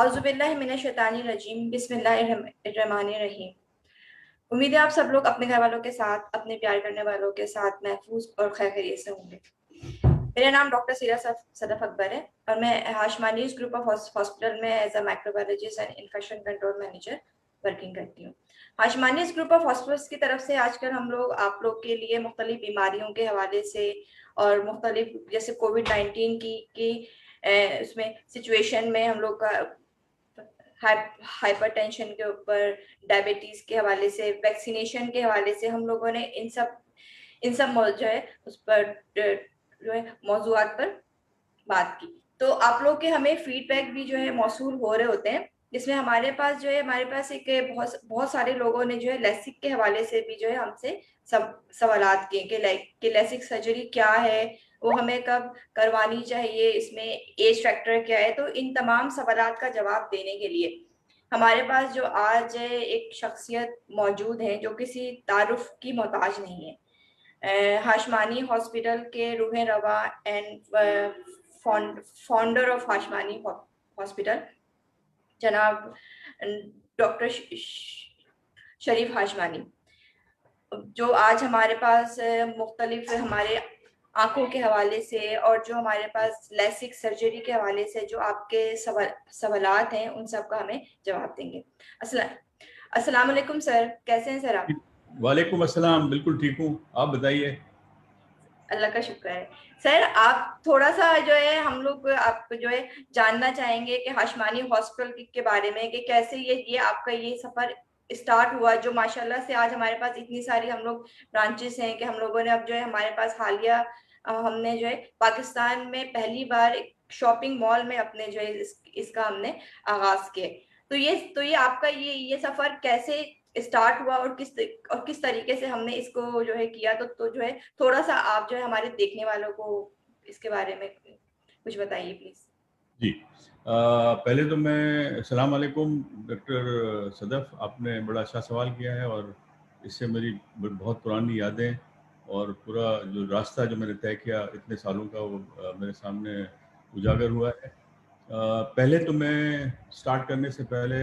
औज़ुबिल्लाहि मिनश्शैतानिर्रजीम बिस्मिल्लाहिर्रहमानिर्रहीम। उम्मीद है आप सब लोग अपने घर वालों के साथ, अपने प्यार करने वालों के साथ महफूज और खैरियत से होंगे। मेरा नाम डॉक्टर सीरा सदफ अकबर है और मैं हाशमानीज़ ग्रुप ऑफ हॉस्पिटल में as a microbiologist and infection control manager working करती हूँ। हाशमानीज़ ग्रुप ऑफ हॉस्पिटल्स की तरफ से आजकल हम लोग आप लोग के लिए मुख्तलिफ बीमारियों के हवाले से और मुख्तलिफ जैसे कोविड-19 की उसमें सिचुएशन में हम लोग का हाइपरटेंशन के ऊपर, डायबिटीज के हवाले से, वैक्सीनेशन के हवाले से हम लोगों ने इन सब जो है उस पर जो है मौजूआत पर बात की। तो आप लोग के हमें फीडबैक भी जो है मौसूल हो रहे होते हैं, जिसमें हमारे पास एक बहुत बहुत सारे लोगों ने जो है लेसिक के हवाले से भी जो है हमसे सब सवालात किए कि लेसिक सर्जरी क्या है, वो हमें कब करवानी चाहिए, इसमें एज फैक्टर क्या है। तो इन तमाम सवालात का जवाब देने के लिए हमारे पास जो आज एक शख्सियत मौजूद है जो किसी तारुफ की मोहताज नहीं है। हाशमानी हॉस्पिटल के रूह रवा एंड फाउंडर ऑफ हाशमानी हॉस्पिटल जनाब डॉक्टर शरीफ हाशमानी, जो आज हमारे पास मुख्तलिफ हमारे आंखों के हवाले से और जो हमारे पास लेसिक सर्जरी के हवाले से जो आपके सवालात हैं उन सब का हमें जवाब देंगे। अस्सलाम वालेकुम सर, कैसे हैं सर आप? वालेकुम अस्सलाम, बिल्कुल ठीक हूँ, आप बताइए। अल्लाह का शुक्र है। सर आप थोड़ा सा जो है हम लोग आपको जो है जानना चाहेंगे कि हाशमानी हॉस्पिटल के बारे में कि कैसे ये आपका ये सफर स्टार्ट हुआ, जो माशाल्लाह से आज हमारे पास इतनी सारी हम लोग ब्रांचेस हैं कि हम लोगों ने अब जो है हमारे पास हालिया हमने जो है पाकिस्तान में पहली बार एक शॉपिंग मॉल में अपने जो है इसका हमने आगाज किया। तो ये आपका ये सफर कैसे स्टार्ट हुआ और किस तरीके से हमने इसको जो है किया, तो जो है थोड़ा सा आप जो है हमारे देखने वालों को इसके बारे में कुछ बताइए प्लीज। जी, पहले तो मैं अस्सलाम वालेकुम डॉक्टर सदफ, आपने बड़ा अच्छा सवाल किया है और इससे मेरी बहुत पुरानी यादें और पूरा जो रास्ता जो मैंने तय किया इतने सालों का वो मेरे सामने उजागर हुआ है। पहले तो मैं स्टार्ट करने से पहले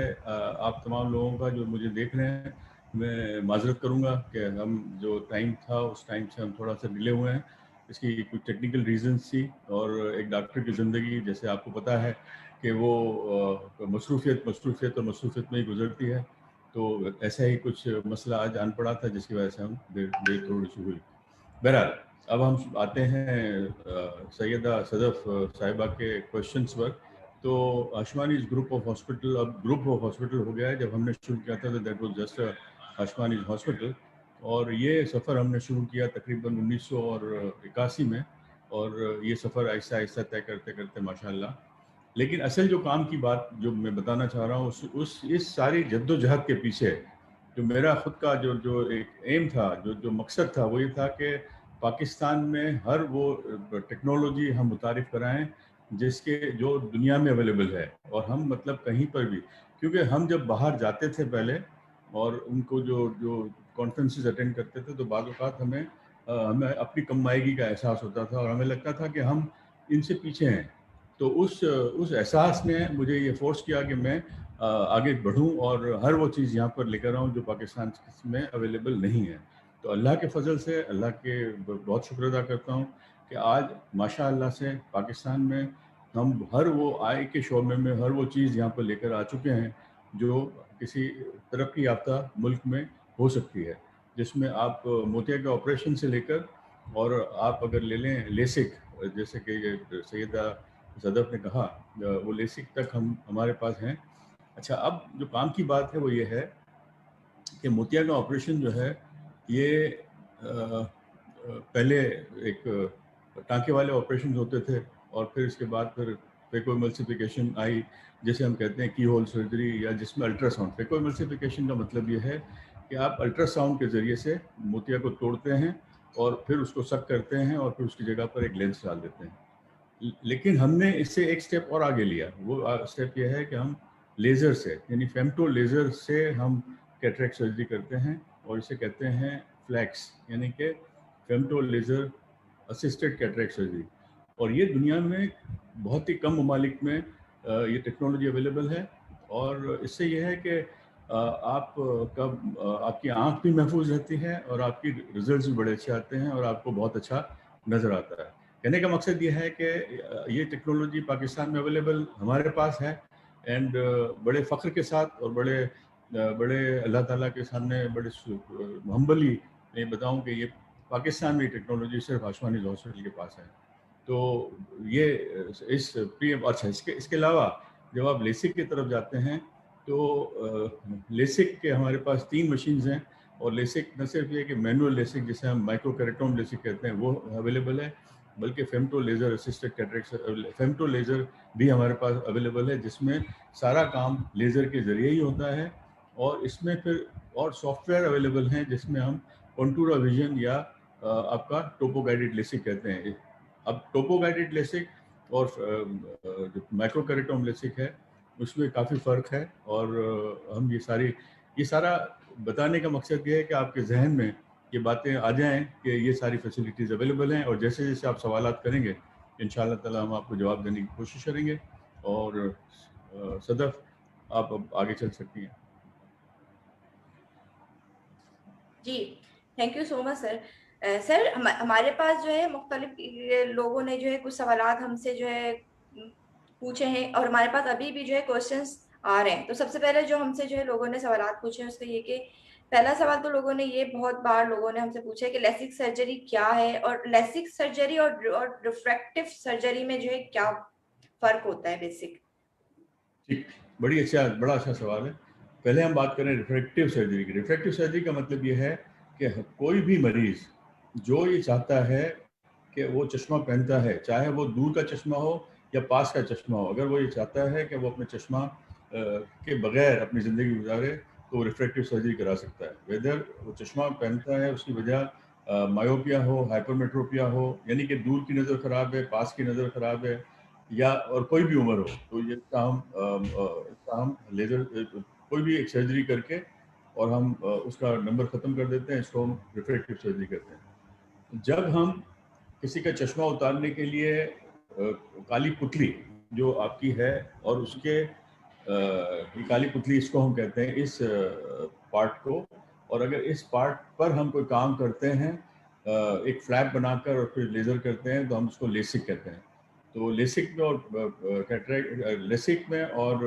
आप तमाम लोगों का जो मुझे देख रहे हैं, मैं माजरत करूंगा कि हम जो टाइम था उस टाइम से हम थोड़ा सा डिले हुए हैं। इसकी कुछ टेक्निकल रीजंस थी और एक डॉक्टर की ज़िंदगी जैसे आपको पता है कि वो मसरूफियत में ही गुजरती है। तो ऐसा ही कुछ मसला आज आन पड़ा था जिसकी वजह से हम देर थोड़ी सी हुई। बहरहाल अब हम आते हैं सैयदा सदफ साहिबा के क्वेश्चंस पर। तो हाशमानीज़ ग्रुप ऑफ हॉस्पिटल अब ग्रुप ऑफ हॉस्पिटल हो गया है। जब हमने शुरू किया था तो दैट वाज जस्ट हाशमानीज़ हॉस्पिटल और ये सफ़र हमने शुरू किया तकरीबन 1981 में और ये सफ़र आहिस्ता आहिस्ता तय करते करते माशाल्लाह। लेकिन असल जो काम की बात जो मैं बताना चाह रहा हूँ उस इस सारी जद्दोजहद के पीछे जो मेरा ख़ुद का जो एक एम था, जो मकसद था, वो ये था कि पाकिस्तान में हर वो टेक्नोलॉजी हम मुतारिफ़ कराएं जिसके जो दुनिया में अवेलेबल है और हम मतलब कहीं पर भी, क्योंकि हम जब बाहर जाते थे पहले और उनको जो जो कॉन्फ्रेंसेस अटेंड करते थे तो बाद औक़ात हमें अपनी कमाईगी का एहसास होता था और हमें लगता था कि हम इनसे पीछे हैं। तो उस एहसास ने मुझे ये फ़ोर्स किया कि मैं आगे बढ़ूं और हर वो चीज़ यहाँ पर लेकर आऊँ जो पाकिस्तान में अवेलेबल नहीं है। तो अल्लाह के फ़ज़ल से अल्लाह के बहुत शुक्र अदा करता हूँ कि आज माशाअल्लाह से पाकिस्तान में हम हर वो आय के शोबे में हर वो चीज़ यहाँ पर लेकर आ चुके हैं जो किसी तरक्की याफ्ता मुल्क में हो सकती है, जिसमें आप मोतिया के ऑपरेशन से लेकर और आप अगर ले लें लेसिक, जैसे कि ये सैयदा सदफ ने कहा, वो लेसिक तक हमारे पास हैं। अच्छा, अब जो काम की बात है वो ये है कि मोतिया का ऑपरेशन जो है ये पहले एक टाँके वाले ऑपरेशन होते थे और फिर इसके बाद फिर फेकोएमल्सिफिकेशन आई, जिसे हम कहते हैं की होल सर्जरी या जिसमें अल्ट्रासाउंड। फेकोएमल्सिफिकेशन का मतलब ये है कि आप अल्ट्रासाउंड के ज़रिए से मोतिया को तोड़ते हैं और फिर उसको सक करते हैं और फिर उसकी जगह पर एक लेंस डाल देते हैं। लेकिन हमने इससे एक स्टेप और आगे लिया। वो स्टेप ये है कि हम लेज़र से यानी फेमटो लेज़र से हम कैटरेक्ट सर्जरी करते हैं और इसे कहते हैं फ्लैक्स यानी कि femto laser assisted cataract surgery. और ये दुनिया में बहुत ही कम ममालिक में ये टेक्नोलॉजी अवेलेबल है। और इससे ये है कि आप आपकी आँख भी महफूज रहती है और आपकी रिजल्ट्स भी बड़े अच्छे आते हैं और आपको बहुत अच्छा नज़र आता है। कहने का मकसद ये है कि ये टेक्नोलॉजी पाकिस्तान में अवेलेबल हमारे पास है, एंड बड़े फ़ख्र के साथ और बड़े अल्लाह ताला के सामने बड़े हम्बली मैं बताऊं कि ये पाकिस्तान में टेक्नोलॉजी सिर्फ आशमानी हॉस्पिटल के पास है। तो ये इस प्री अच्छा इसके इसके अलावा जब आप लेसिक की तरफ जाते हैं तो लेसिक के हमारे पास 3 मशीन्स हैं। और लेसिक न सिर्फ ये कि मैनुअल लेसिक जिसे हम माइक्रो कैरेटोम लेसिक कहते हैं वो अवेलेबल है, बल्कि femto laser assisted cataract femto laser भी हमारे पास अवेलेबल है, जिसमें सारा काम लेज़र के ज़रिए ही होता है। और इसमें फिर और सॉफ्टवेयर अवेलेबल हैं जिसमें हम कॉन्टूरा विजन या आपका टोपो गाइडेड लेसिक कहते हैं। अब टोपो गाइडेड लेसिक और जो माइक्रो कैरेटोम लेसिक है उसमें काफ़ी फ़र्क है। और हम ये सारा बताने का मकसद ये है कि आपके जहन में ये बातें आ जाएं कि ये सारी फैसिलिटीज़ अवेलेबल हैं, और जैसे जैसे आप सवालात करेंगे इंशाअल्लाह ताला हम आपको जवाब देने की कोशिश करेंगे। और सदफ आप अब आगे चल सकती हैं। जी, thank you so much sir. Sir हमारे पास जो है मुख्तलिफ लोगों ने जो है कुछ सवालात हमसे जो है पूछे हैं, और हमारे पास अभी भी जो है क्वेश्चंस आ रहे हैं। तो सबसे पहले जो हमसे जो है लोगों ने सवालात पूछे हैं उसका ये कि पहला सवाल तो लोगों ने ये बहुत बार लोगों ने हमसे पूछा है कि लेसिक सर्जरी क्या है, और लेसिक सर्जरी और रिफ्रैक्टिव सर्जरी में जो है क्या फर्क होता है बेसिक। ठीक, बड़ा अच्छा सवाल है। पहले हम बात करें रिफ्रैक्टिव सर्जरी की। रिफ्रैक्टिव सर्जरी का मतलब ये है कि कोई भी मरीज़ जो ये चाहता है कि वो चश्मा पहनता है, चाहे वो दूर का चश्मा हो या पास का चश्मा हो, अगर वो ये चाहता है कि वो अपने चश्मा के बगैर अपनी ज़िंदगी गुजारे तो वो रिफ्रैक्टिव सर्जरी करा सकता है। वेदर वो चश्मा पहनता है उसकी वजह मायोपिया हो, हाइपरमेट्रोपिया हो, यानी कि दूर की नज़र ख़राब है, पास की नज़र ख़राब है, या और कोई भी उम्र हो, तो ये इसका हम लेज़र कोई भी एक सर्जरी करके और हम उसका नंबर ख़त्म कर देते हैं। इसको हम रिफ्रैक्टिव सर्जरी कहते हैं। जब हम किसी का चश्मा उतारने के लिए काली पुतली जो आपकी है और उसके ये काली पुतली इसको हम कहते हैं इस पार्ट को, और अगर इस पार्ट पर हम कोई काम करते हैं एक फ्लैप बनाकर और फिर लेज़र करते हैं तो हम उसको लेसिक कहते हैं। तो लेसिक में और कैटरेक्ट लेसिक में और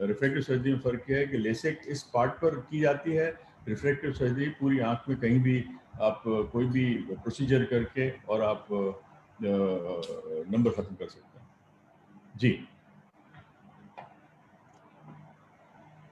रिफ्रैक्टिव सर्जरी में फ़र्क यह है कि लेसिक इस पार्ट पर की जाती है, रिफ्रैक्टिव सर्जरी पूरी आँख में कहीं भी आप कोई भी प्रोसीजर करके और आप नंबर ख़त्म कर सकते हैं। जी।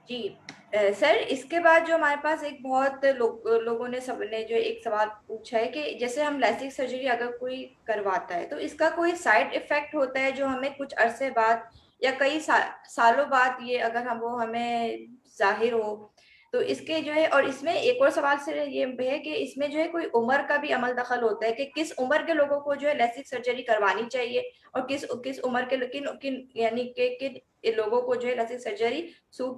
जी सर, इसके बाद जो हमारे पास एक बहुत लोगों ने सबने जो एक सवाल पूछा है कि जैसे हम लेसिक सर्जरी अगर कोई करवाता है तो इसका कोई साइड इफेक्ट होता है जो हमें कुछ अरसे बाद या कई सालों बाद ये अगर हम वो हमें जाहिर हो, तो इसके जो है। और इसमें एक और सवाल से ये है कि इसमें जो है कोई उम्र का भी अमल दखल होता है कि किस उम्र के लोगों को जो है लेसिक सर्जरी करवानी चाहिए, और किस किस उम्र के किन किन यानी कि किन लोगों को जो है लेसिक सर्जरी सूट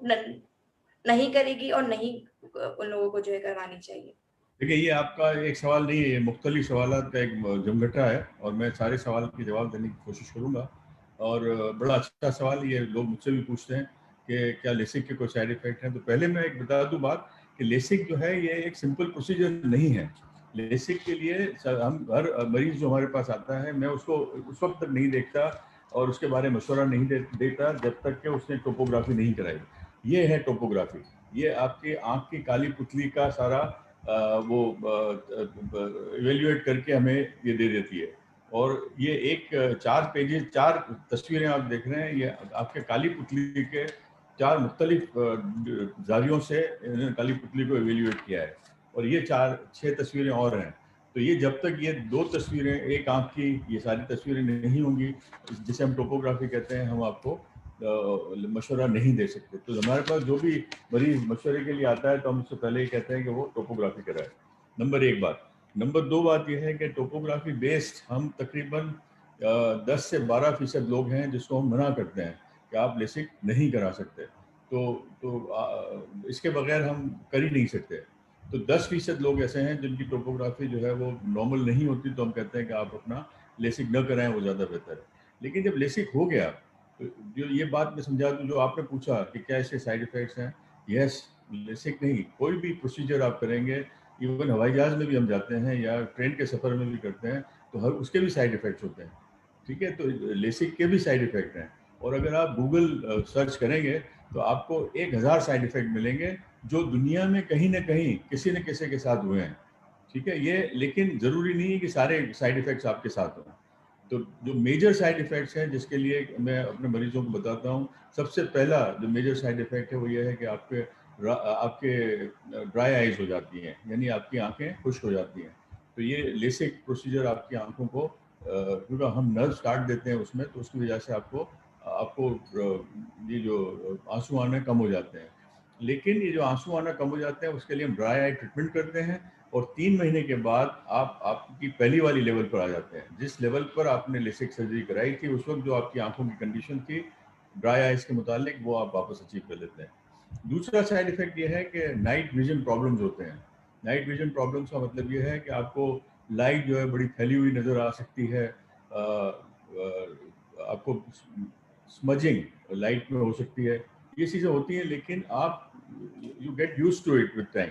नहीं करेगी और नहीं उन लोगों को जो है करवानी चाहिए। देखिए ये आपका एक सवाल नहीं है, ये मुख्तलिफ सवालात का एक जमघटा है और मैं सारे सवाल के जवाब देने की कोशिश करूँगा। और बड़ा अच्छा सवाल ये लोग मुझसे भी पूछते हैं कि क्या लेसिक के कोई साइड इफ़ेक्ट हैं। तो पहले मैं एक बता दूँ बात कि लेसिक जो है ये एक सिंपल प्रोसीजर नहीं है। लेसिक के लिए हम हर मरीज़ जो हमारे पास आता है मैं उसको उस वक्त तक नहीं देखता और उसके बारे में मशवरा नहीं देता जब तक कि उसने टोपोग्राफी नहीं कराई। ये है टोपोग्राफी, ये आपकी आँख की काली पुतली का सारा वो इवेल्युएट करके हमें ये दे देती है। और ये एक 4 तस्वीरें आप देख रहे हैं, ये आपके काली पुतली के 4 मुख्तलिफ जावियों से इन्होंने काली पुतली को इवेल्युएट किया है। और ये 6 तस्वीरें और हैं। तो ये जब तक ये 2 तस्वीरें एक आँख की ये सारी तस्वीरें नहीं होंगी, जिसे हम टोपोग्राफी कहते हैं, हम आपको मशवरा नहीं दे सकते। तो हमारे पास जो भी मरीज़ मशवरे के लिए आता है तो हम उससे पहले ही कहते हैं कि वो टोपोग्राफी कराए। नंबर 1 बात। नंबर 2 बात ये है कि टोपोग्राफी बेस्ड हम तकरीबन 10 से 12% लोग हैं जिसको हम मना करते हैं कि आप लेसिक नहीं करा सकते। इसके बगैर हम कर ही नहीं सकते। तो 10% लोग ऐसे हैं जिनकी टोपोग्राफी जो है वो नॉर्मल नहीं होती, तो हम कहते हैं कि आप अपना लेसिक न कराएं वो ज़्यादा बेहतर है। लेकिन जब लेसिक हो गया तो जो ये बात मैं समझा दूं, जो आपने पूछा कि क्या इसके साइड इफ़ेक्ट्स हैं, यस, लेसिक नहीं, कोई भी प्रोसीजर आप करेंगे, इवन हवाई जहाज़ में भी हम जाते हैं या ट्रेन के सफ़र में भी करते हैं, तो हर उसके भी साइड इफ़ेक्ट्स होते हैं, ठीक है? तो लेसिक के भी साइड इफ़ेक्ट हैं, और अगर आप गूगल सर्च करेंगे तो आपको 1000 साइड इफ़ेक्ट मिलेंगे, जो दुनिया में कहीं न कहीं किसी न किसी के साथ हुए हैं, ठीक है? ये लेकिन ज़रूरी नहीं है कि सारे साइड इफ़ेक्ट्स आपके साथ हों। तो जो मेजर साइड इफ़ेक्ट्स हैं, जिसके लिए मैं अपने मरीज़ों को बताता हूँ, सबसे पहला जो मेजर साइड इफ़ेक्ट है वो ये है कि आपके ड्राई आइज़ हो जाती हैं, यानी आपकी आँखें खुश्क हो जाती हैं। तो ये लेसिक प्रोसीजर आपकी आँखों को क्योंकि हम नर्व्स काट देते हैं उसमें, तो उसकी वजह से आपको आपको ये जो आँसू आने कम हो जाते हैं। लेकिन ये जो आँसू आना कम हो जाते हैं, उसके लिए हम ड्राई आई ट्रीटमेंट करते हैं, और 3 महीने के बाद आप आपकी पहली वाली लेवल पर आ जाते हैं। जिस लेवल पर आपने लेसिक सर्जरी कराई थी, उस वक़्त जो आपकी आँखों की कंडीशन थी, ड्राई आइज़ के मुतालिक, वो आप वापस अचीव कर लेते हैं। दूसरा साइड इफ़ेक्ट ये है कि नाइट विज़न प्रॉब्लम्स होते हैं। नाइट विज़न प्रॉब्लम्स का मतलब ये है कि आपको लाइट जो है बड़ी फैली हुई नज़र आ सकती है। आपको स्मजिंग लाइट में हो सकती है। ये चीज़ें होती हैं, लेकिन आप you get used to it with time.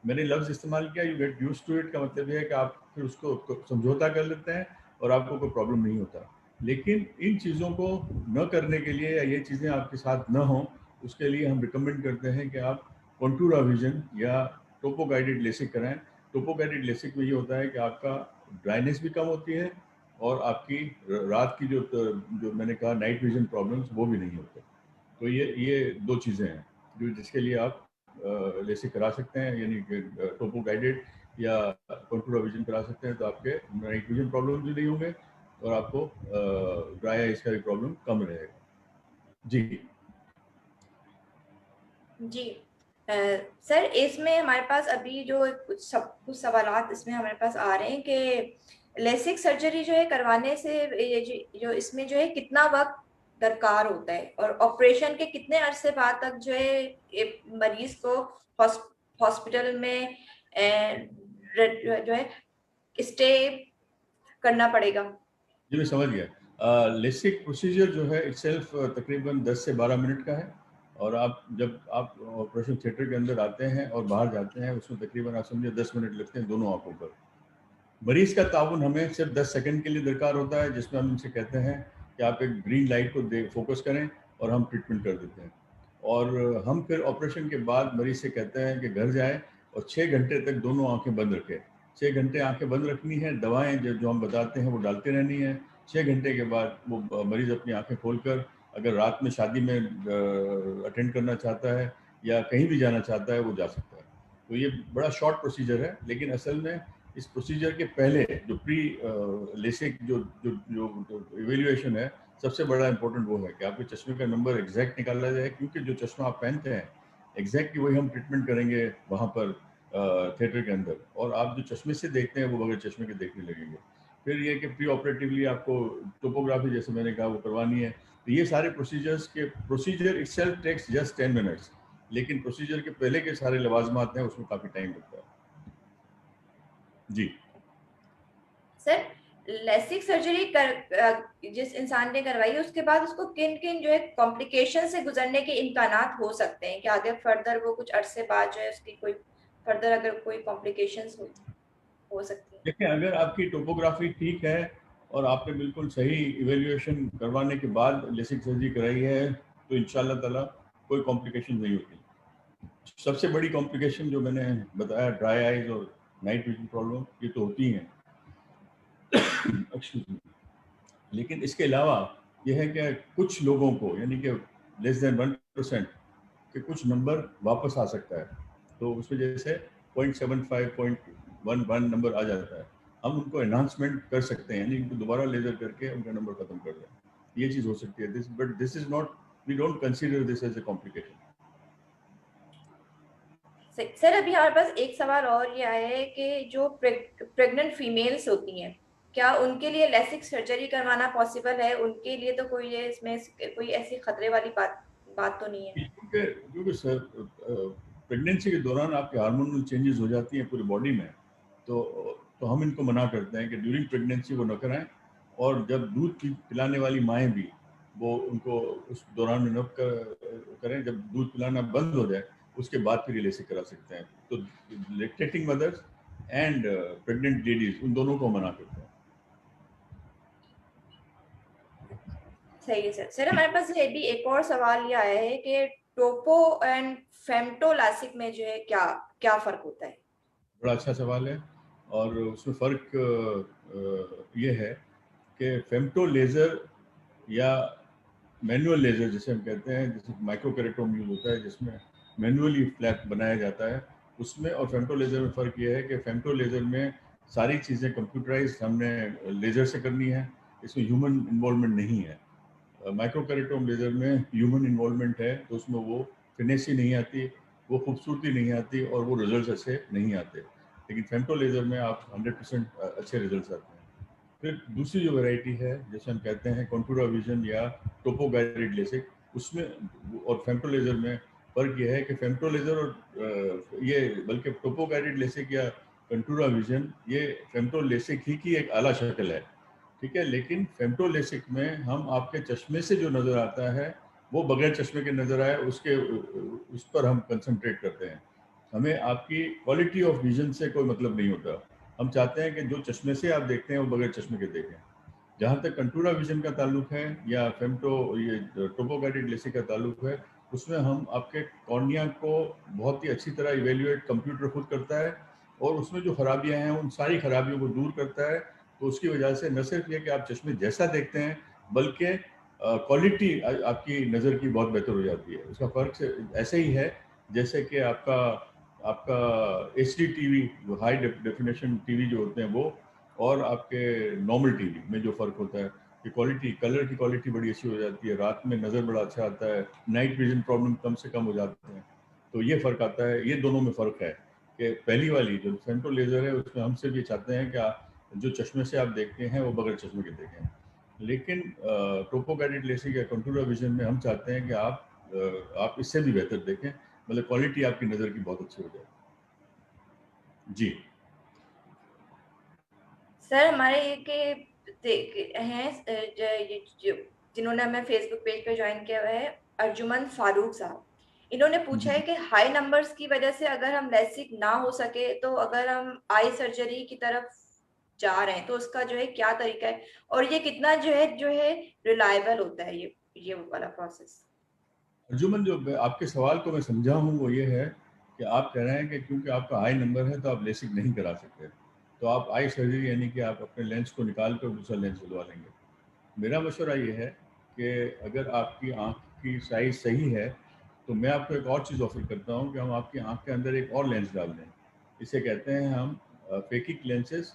मैंने लफ्ज़ इस्तेमाल किया you get used to it, का मतलब ये है कि आप फिर उसको समझौता कर लेते हैं और आपको कोई प्रॉब्लम नहीं होता। लेकिन इन चीज़ों को न करने के लिए, या ये चीज़ें आपके साथ न हों, उसके लिए हम रिकमेंड करते हैं कि आप कॉन्टूरा विजन या टोपो गाइडेड लेसिक कराएं। टोपो गाइडेड लेसिक में ये होता है कि आपका ड्राइनेस भी कम होती है, और आपकी रात की जो मैंने कहा नाइट विजन प्रॉब्लम्स, वो भी नहीं होते। तो ये दो चीज़ें हैं जो जिसके लिए आप लेसिक करा सकते हैं, यानी कि टोपो गाइडेड या कॉन्टूरा विजन करा सकते हैं, तो आपके नाइट विजन प्रॉब्लम भी नहीं होंगे, और आपको ड्राई आइज का भी प्रॉब्लम कम रहेगा। जी। जी। सर, इसमें हमारे पास अभी जो कुछ सवालात इसमें हमारे पास आ रहे हैं कि लेसिक सर्जरी जो है करवाने से ये जो इसमें जो है कितना वक्त दरकार होता है, और ऑपरेशन के कितने अरसे बाद तक जो है मरीज को हॉस्पिटल में जो है स्टे करना पड़ेगा। जी, मैं समझ गया। लेसिक प्रोसीजर जो है इटसेल्फ तकरीबन 10 से 12 मिनट का है, और जब आप ऑपरेशन थिएटर के अंदर आते हैं और बाहर जाते हैं, उसमें तकरीबन आप समझिए 10 मिनट लगते हैं दोनों आंखों पर। मरीज का ताउन हमें सिर्फ 10 सेकंड के लिए दरकार होता है, जिसमें हम उनसे कहते हैं कि आप एक ग्रीन लाइट को फोकस करें, और हम ट्रीटमेंट कर देते हैं। और हम फिर ऑपरेशन के बाद मरीज से कहते हैं कि घर जाए और 6 घंटे तक दोनों आंखें बंद रखें। 6 घंटे आंखें बंद रखनी है, दवाएं जो हम बताते हैं वो डालते रहनी है। 6 घंटे के बाद वो मरीज अपनी आंखें खोलकर, अगर रात में शादी में अटेंड करना चाहता है या कहीं भी जाना चाहता है, वो जा सकता है। तो ये बड़ा शॉर्ट प्रोसीजर है, लेकिन असल में इस प्रोसीजर के पहले जो प्री लेसिक जो जो जो इवेल्युएशन है, सबसे बड़ा इंपॉर्टेंट वो है कि आपके चश्मे का नंबर एग्जैक्ट निकाला जाए, क्योंकि जो चश्मा आप पहनते हैं एग्जैक्टली वही हम ट्रीटमेंट करेंगे वहाँ पर थिएटर के अंदर, और आप जो चश्मे से देखते हैं वो बगैर चश्मे के देखने लगेंगे। फिर ये कि प्री ऑपरेटिवली आपको टोपोग्राफी, जैसे मैंने कहा, वो करवानी है। तो ये सारे procedure itself takes just 10 minutes, लेकिन प्रोसीजर के पहले के सारे लवाजमात हैं, उसमें काफ़ी टाइम लगता है। जी। सर, लेसिक सर्जरी जिस इंसान ने करवाई है उसके बाद उसको किन किन जो है कॉम्प्लिकेशन से गुजरने के इम्कानात हो सकते हैं, कि आगे फर्दर वो कुछ अरसे बाद जो है उसकी कोई फर्दर अगर कोई कॉम्प्लिकेशंस हो सकती है। देखिए, अगर आपकी टोपोग्राफी ठीक है और आपने बिल्कुल सही इवेल्युएशन करवाने के बाद लेसिक सर्जरी कराई है, तो इंशाल्लाह ताला कोई कॉम्प्लिकेशन नहीं होती। सबसे बड़ी कॉम्प्लिकेशन जो मैंने बताया, ड्राई आइज और नाइट विजन प्रॉब्लम, ये तो होती हैं। Excuse me. लेकिन इसके अलावा यह है कि कुछ लोगों को, यानी कि लेस देन 1% के कुछ नंबर वापस आ सकता है, तो उस वजह से 0.75 0.11 नंबर आ जाता है। हम उनको एनहांसमेंट कर सकते हैं, यानी उनको दोबारा लेजर करके उनका नंबर खत्म कर दें। ये चीज़ हो सकती है। This is not, we don't consider this as a complication. Sir, अभी हमारे पास एक सवाल और ये आया है कि जो प्रेग्नेंट फीमेल्स होती हैं, क्या उनके लिए लेसिक सर्जरी करवाना पॉसिबल है? उनके लिए तो कोई इसमें कोई ऐसी खतरे वाली बात तो नहीं है। क्योंकि क्योंकि सर, प्रेगनेंसी के दौरान आपके हार्मोनल चेंजेस हो जाती हैं पूरी बॉडी में, तो हम इनको मना करते हैं कि ड्यूरिंग प्रेगनेंसी वो न कराएं, और जब दूध पिलाने वाली माएँ भी वो उनको उस दौरान में न करें, जब दूध पिलाना बंद हो जाए उसके बाद फिर ये लेसिक करा सकते हैं। तो lactating mothers and pregnant ladies उन दोनों को मना करते हैं। सही है सर। सर हमारे पास ये भी एक और सवाल ये आया है कि टोपो एंड फेम्टो लासिक में जो है क्या क्या फर्क होता है? बड़ा अच्छा सवाल है और उसमें फ़र्क ये है कि फेम्टो लेज़र या मैनुअल लेज़र जिसे हम कहते हैं, जैसे माइक्रो केरेटोम यूज़ होता है जिसमें मैनुअली फ्लैप बनाया जाता है, उसमें और फेम्टो लेज़र में फ़र्क ये है कि फेम्टो लेज़र में सारी चीज़ें कंप्यूटराइज्ड हमने लेज़र से करनी है, इसमें ह्यूमन इन्वॉल्वमेंट नहीं है। माइक्रो केरेटोम लेज़र में ह्यूमन इन्वॉल्वमेंट है, तो उसमें वो फिनिशी नहीं आती, वो खूबसूरती नहीं आती और वो रिजल्ट्स अच्छे नहीं आते। लेकिन फेम्टो लेज़र में आप 100% अच्छे रिजल्ट्स आते हैं। फिर दूसरी जो वैरायटी है जैसे हम कहते हैं कंटूरा विजन या टोपो गाइडेड लेसिक, उसमें और फेम्टो लेज़र में फ़र्क ये है कि फेम्टो लेज़र और ये बल्कि टोपो गाइडेड लेसिक या कंटूरा विजन ये फेम्टो लेसिक ही की एक आला शक्ल है, ठीक है। लेकिन फेम्टो लेसिक में हम आपके चश्मे से जो नज़र आता है वो बगैर चश्मे के नज़र आए उसके उस पर हम कंसंट्रेट करते हैं। हमें आपकी क्वालिटी ऑफ विजन से कोई मतलब नहीं होता। हम चाहते हैं कि जो चश्मे से आप देखते हैं वो बगैर चश्मे के देखें। जहाँ तक कंटूरा विजन का ताल्लुक है या फेम्टो ये टोपो गाइडेड लेसिक का ताल्लुक है, उसमें हम आपके कॉर्निया को बहुत ही अच्छी तरह इवेल्युएट कंप्यूटर खुद करता है और उसमें जो खराबियां हैं उन सारी खराबियों को दूर करता है। तो उसकी वजह से न सिर्फ ये कि आप चश्मे जैसा देखते हैं बल्कि क्वालिटी आपकी नज़र की बहुत बेहतर हो जाती है। उसका फ़र्क से ऐसे ही है जैसे कि आपका आपका HD TV, high definition TV जो होते हैं वो, और आपके नॉर्मल टीवी में जो फ़र्क होता है कि क्वालिटी, कलर की क्वालिटी बड़ी अच्छी हो जाती है, रात में नज़र बड़ा अच्छा आता है, नाइट विजन प्रॉब्लम कम से कम हो जाते हैं। तो ये फ़र्क आता है, ये दोनों में फ़र्क है कि पहली वाली जो फेम्टो लेज़र है उसमें हम सिर्फ ये चाहते हैं कि जो चश्मे से आप देखते हैं वो बगैर चश्मे के देखें। लेकिन टोपो गाइडेड लेसिक या कंटूरा विजन में हम चाहते हैं कि आप इससे भी बेहतर देखें, मतलब क्वालिटी आपकी नज़र की बहुत अच्छी हो जाए। जी। सर हमारे ये हैं जिन्होंने हमें फेसबुक पेज पे ज्वाइन किया हुआ है, अर्जुमन फारूक साहब। इन्होंने जी, पूछा है कि हाई नंबर्स की वजह से अगर हम लेसिक ना हो सके तो अगर हम आई सर्जरी की तरफ जा रहे हैं तो उसका जो है क्या तरीका है और ये कितना जो है रिलायबल होता है ये वाला प्रोसेस? अर्जुमन, जो आपके सवाल को मैं समझा हूँ वो ये है कि आप कह रहे हैं कि क्योंकि आपका हाई नंबर है तो आप लेसिक नहीं करा सकते, तो आप आई सर्जरी यानी कि आप अपने लेंस को निकाल कर दूसरा लेंस लगवा लेंगे। मेरा मशवरा ये है कि अगर आपकी आँख की साइज़ सही है तो मैं आपको एक और चीज़ ऑफ़र करता हूँ कि हम आपकी आँख के अंदर एक और लेंस डाल दें। इसे कहते हैं हम फ़ेकिक लेंसेज़,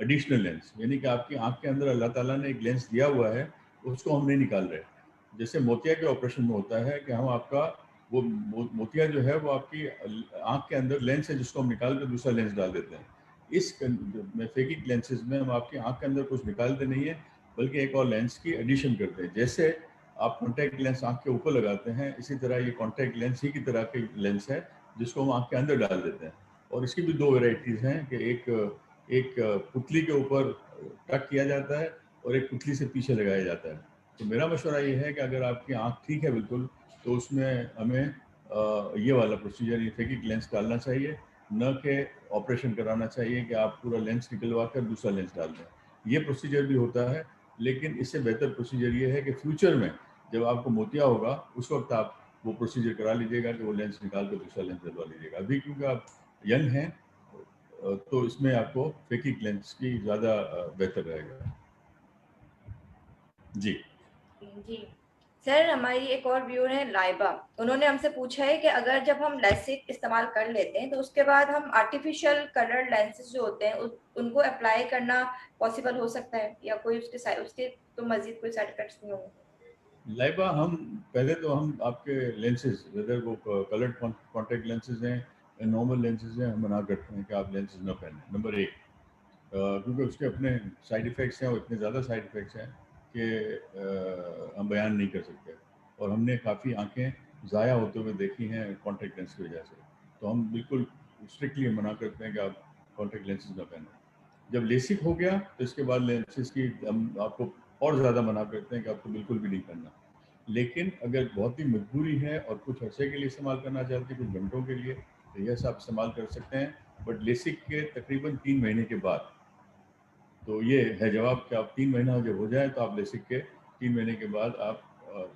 एडिशनल लेंस, यानी कि आपकी आँख के अंदर अल्लाह ताला ने एक लेंस दिया हुआ है, उसको हम नहीं निकाल रहे। जैसे मोतिया के ऑपरेशन में होता है कि हम आपका वो मोतिया जो है वो आपकी आँख के अंदर लेंस है जिसको हम निकाल कर दूसरा लेंस डाल देते हैं। में फ़ेकिक लेंसेज़ में हम आपकी आँख के अंदर कुछ निकालते नहीं हैं, बल्कि एक और लेंस की एडिशन करते हैं। जैसे आप कॉन्टैक्ट लेंस आँख के ऊपर लगाते हैं, इसी तरह ये कॉन्टैक्ट लेंस ही की तरह की लेंस है, जिसको हम आँख के अंदर डाल देते हैं। और इसकी भी 2 वैराइटीज़ हैं कि एक एक पुतली के ऊपर टक किया जाता है और एक पुतली से पीछे लगाया जाता है। तो मेरा मशवरा ये है कि अगर आपकी आँख ठीक है बिल्कुल, तो उसमें हमें ये वाला प्रोसीजर, ये फ़ेकिक लेंस डालना चाहिए, ना कि ऑपरेशन कराना चाहिए कि आप पूरा लेंस निकलवा कर दूसरा लेंस डाल दें। ये प्रोसीजर भी होता है, लेकिन इससे बेहतर प्रोसीजर ये है कि फ्यूचर में जब आपको मोतिया होगा, उस वक़्त आप वो प्रोसीजर करा लीजिएगा कि वो लेंस निकाल कर दूसरा लेंस डलवा लीजिएगा। अभी क्योंकि आप यंग हैं, तो इसमें आपको फ़ेकिक लेंस की ज़्यादा बेहतर रहेगा। जी। जी। सर हमारी एक और व्यूअर है लाइबा। उन्होंने हमसे पूछा है कि अगर जब हम लेसिक इस्तेमाल कर लेते हैं तो उसके बाद हम आर्टिफिशियल कलर लेंसेज जो होते हैं उनको अप्लाई करना पॉसिबल हो सकता है या कोई उसके तो मजीद कोई साइड इफेक्ट्स नहीं होंगे? लाइबा, हम पहले तो हम आपके लेंसेज, वेदर वो कलर्ड कॉन्टैक्ट लेंसेज हैं या नॉर्मल लेंसेज हैं, हम मना करते हैं कि आप लेंसेज ना पहनें, नंबर एक। क्योंकि उसके अपने साइड इफ़ेक्ट्स हैं और इतने ज़्यादा साइड इफ़ेक्ट्स हैं कि हम बयान नहीं कर सकते। और हमने काफ़ी आंखें ज़ाया होते हुए देखी हैं कॉन्टैक्ट लेंस की वजह से। तो हम बिल्कुल स्ट्रिक्टली मना करते हैं कि आप कॉन्टैक्ट लेंसेज ना पहनें। जब लेसिक हो गया तो इसके बाद लेंसेज की हम आपको और ज़्यादा मना करते हैं कि आपको बिल्कुल भी नहीं करना। लेकिन अगर बहुत ही मजबूरी है और कुछ अर्से के लिए इस्तेमाल करना चाहते हैं, कुछ घंटों के लिए, तो यस आप इस्तेमाल कर सकते हैं, बट लेसिक के तकरीबन 3 महीने के बाद। तो ये है जवाब कि आप 3 महीना जब हो जाए तो आप लेसिक के 3 महीने के बाद आप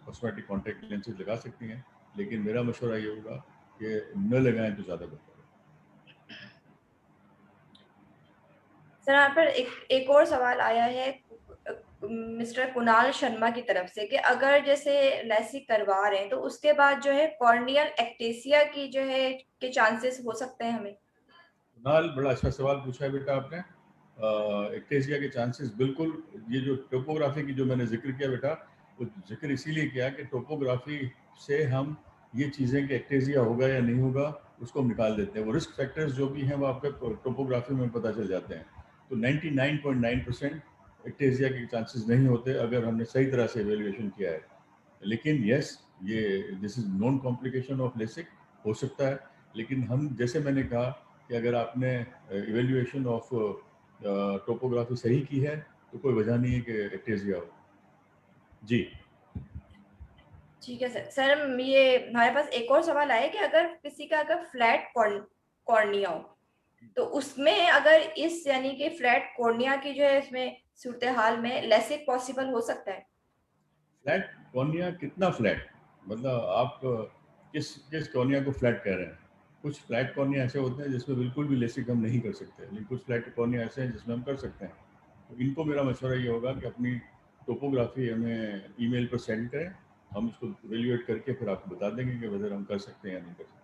कॉस्मेटिक कॉन्टैक्ट लेंसेज लगा सकती हैं, लेकिन मेरा मशवरा ये होगा कि न लगाएं तो ज़्यादा बेहतर है। सर यहाँ पर एक और सवाल आया है मिस्टर कुणाल शर्मा की तरफ से कि अगर जैसे लेसिक करवा रहे हैं तो उसके बाद जो है कॉर्नियल एक्टेसिया की जो है के चांसेस हो सकते हैं हमें। कुणाल, बड़ा अच्छा सवाल पूछा है बेटा आपने। एक्टेजिया के चांसेस बिल्कुल, ये जो टोपोग्राफी की जो मैंने जिक्र किया बेटा, वो जिक्र इसीलिए किया कि टोपोग्राफी से हम ये चीज़ें कि एक्टेजिया होगा या नहीं होगा उसको हम निकाल देते हैं। वो रिस्क फैक्टर्स जो भी हैं वो आपके टोपोग्राफी में पता चल जाते हैं। तो 99.9% एक्टेजिया के चांसेस नहीं होते अगर हमने सही तरह से एवेल्युएशन किया है। लेकिन यस, ये this is non complication of LASIK, हो सकता है। लेकिन हम, जैसे मैंने कहा कि अगर आपने इवेल्युएशन ऑफ टोपोग्राफी सही की है तो कोई वजह नहीं है कि एक्टेजिया हो। जी। ठीक है सर। सर ये हमारे पास एक और सवाल आया कि अगर किसी का अगर फ्लैट कॉर्निया हो तो उसमें अगर इस यानी कि फ्लैट कॉर्निया की जो है इसमें सूरत हाल में लेसिक पॉसिबल हो सकता है। फ्लैट कॉर्निया कितना फ्लैट, मतलब आप किस किस कॉर्निया को फ्लैट कह रहे हैं? कुछ फ्लैट कॉर्निया ऐसे होते हैं जिसमें बिल्कुल भी लेसिक हम नहीं कर सकते, लेकिन कुछ फ्लैट कॉर्निया ऐसे हैं जिसमें हम कर सकते हैं। तो इनको मेरा मशवरा ये होगा कि अपनी टोपोग्राफी हमें ईमेल पर सेंड करें, हम उसको इवेल्युएट करके फिर आपको बता देंगे कि वेदर हम कर सकते हैं या नहीं कर सकते।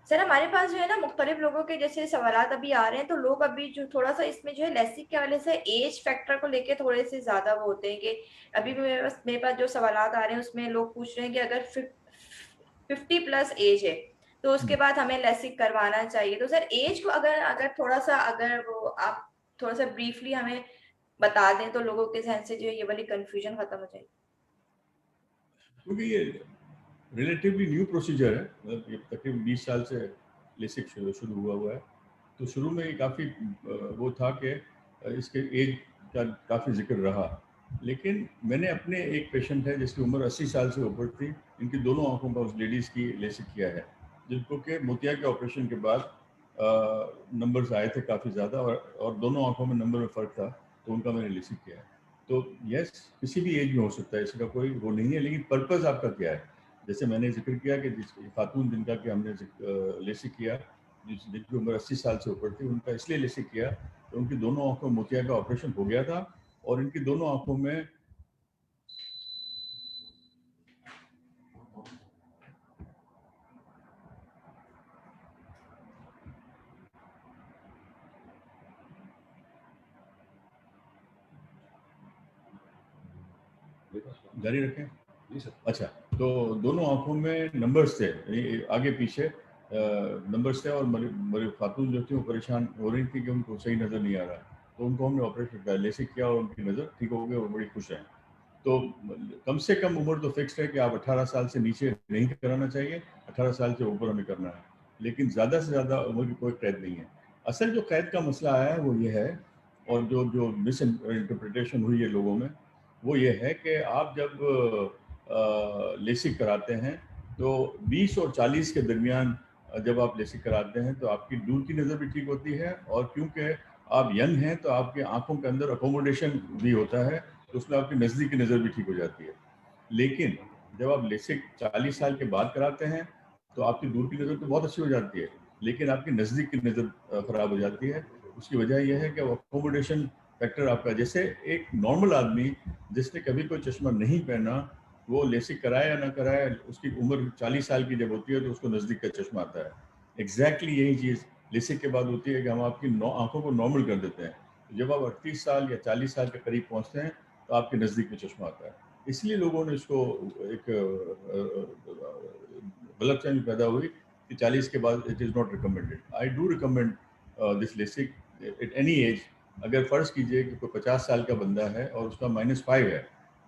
सर हमारे पास जो है ना मुख्तलिफ लोगों के जैसे सवालात अभी आ रहे हैं तो लोग अभी जो थोड़ा सा इसमें जो है लेसिक के हवाले से एज फैक्टर को लेके थोड़े से ज्यादा वो होते हैं कि अभी भी मेरे पास जो सवालात आ रहे हैं उसमें लोग पूछ रहे हैं कि अगर 50+ एज है तो उसके बाद हमें लेसिक करवाना चाहिए। तो सर एज को अगर अगर थोड़ा सा अगर वो आप थोड़ा सा ब्रीफली हमें बता दें तो लोगों के जहन से जो है ये वाली कंफ्यूजन खत्म हो जाएगी। क्योंकि ये रिलेटिवली न्यू प्रोसीजर है, मतलब ये तकरीबन 20 साल से लेसिक शुरू हुआ है। तो शुरू में ये काफ़ी वो था कि इसके एज का काफ़ी जिक्र रहा, लेकिन मैंने अपने एक पेशेंट है जिसकी उम्र 80 साल से ऊपर थी, इनकी दोनों आंखों का उस लेडीज़ की लेसिक किया है, जिनको कि मोतिया के ऑपरेशन के बाद नंबर्स आए थे काफ़ी ज़्यादा, और दोनों आंखों में नंबर में फ़र्क था, तो उनका मैंने लेसिक किया है। तो यस, किसी भी एज में हो सकता है, इसका कोई वो नहीं है, लेकिन पर्पज़ आपका क्या है? जैसे मैंने जिक्र किया कि जिस खातून जिनका कि हमने लेसिक किया, जिनकी उम्र 80 साल से ऊपर थी, उनका इसलिए लेसिक किया तो उनकी दोनों आंखों में मोतिया का ऑपरेशन हो गया था, और इनकी दोनों आंखों में जारी रखें। जी सर। अच्छा, तो दोनों आंखों में नंबर्स थे, आगे पीछे नंबर्स थे, और मेरी खातून जो थी वो परेशान हो रही थी कि उनको सही नज़र नहीं आ रहा, तो उनको हमने ऑपरेशन किया, लेसिक किया, और उनकी नज़र ठीक हो गई और बड़ी खुश हैं। तो कम से कम उम्र तो फिक्स्ड है कि आप 18 साल से नीचे नहीं कराना चाहिए, 18 साल से ऊपर हमें करना है, लेकिन ज़्यादा से ज़्यादा उम्र की कोई कैद नहीं है। असल जो कैद का मसला आया है वो ये है, और जो जो मिस इंटरप्रिटेशन हुई है लोगों में, वो ये है कि आप जब लेसिक कराते हैं तो 20 और 40 के दरमियान जब आप लेसिक कराते हैं तो आपकी दूर की नज़र भी ठीक होती है, और क्योंकि आप यंग हैं तो आपकी आंखों के अंदर अकोमोडेशन भी होता है, तो उसमें आपकी नज़दीक की नज़र भी ठीक हो जाती है। लेकिन जब आप लेसिक 40 साल के बाद कराते हैं तो आपकी दूर की नज़र तो बहुत अच्छी हो जाती है, लेकिन आपकी नज़दीक की नज़र ख़राब हो जाती है। उसकी वजह यह है कि अकोमोडेशन फैक्टर आपका, जैसे एक नॉर्मल आदमी जिसने कभी कोई चश्मा नहीं पहना, वो लेसिक कराए या ना कराए, उसकी उम्र 40 साल की जब होती है तो उसको नज़दीक का चश्मा आता है। एग्जैक्टली यही चीज़ लेसिक के बाद होती है कि हम आपकी आंखों को नॉर्मल कर देते हैं। तो जब आप 38 साल या 40 साल के करीब पहुंचते हैं तो आपके नज़दीक में चश्मा आता है। इसलिए लोगों ने इसको एक गलतफहमी पैदा हुई कि 40 के बाद it is not recommended. I do recommend this LASIK at any as. अगर फ़र्ज़ कीजिए कि कोई 50 साल का बंदा है और उसका -5 है,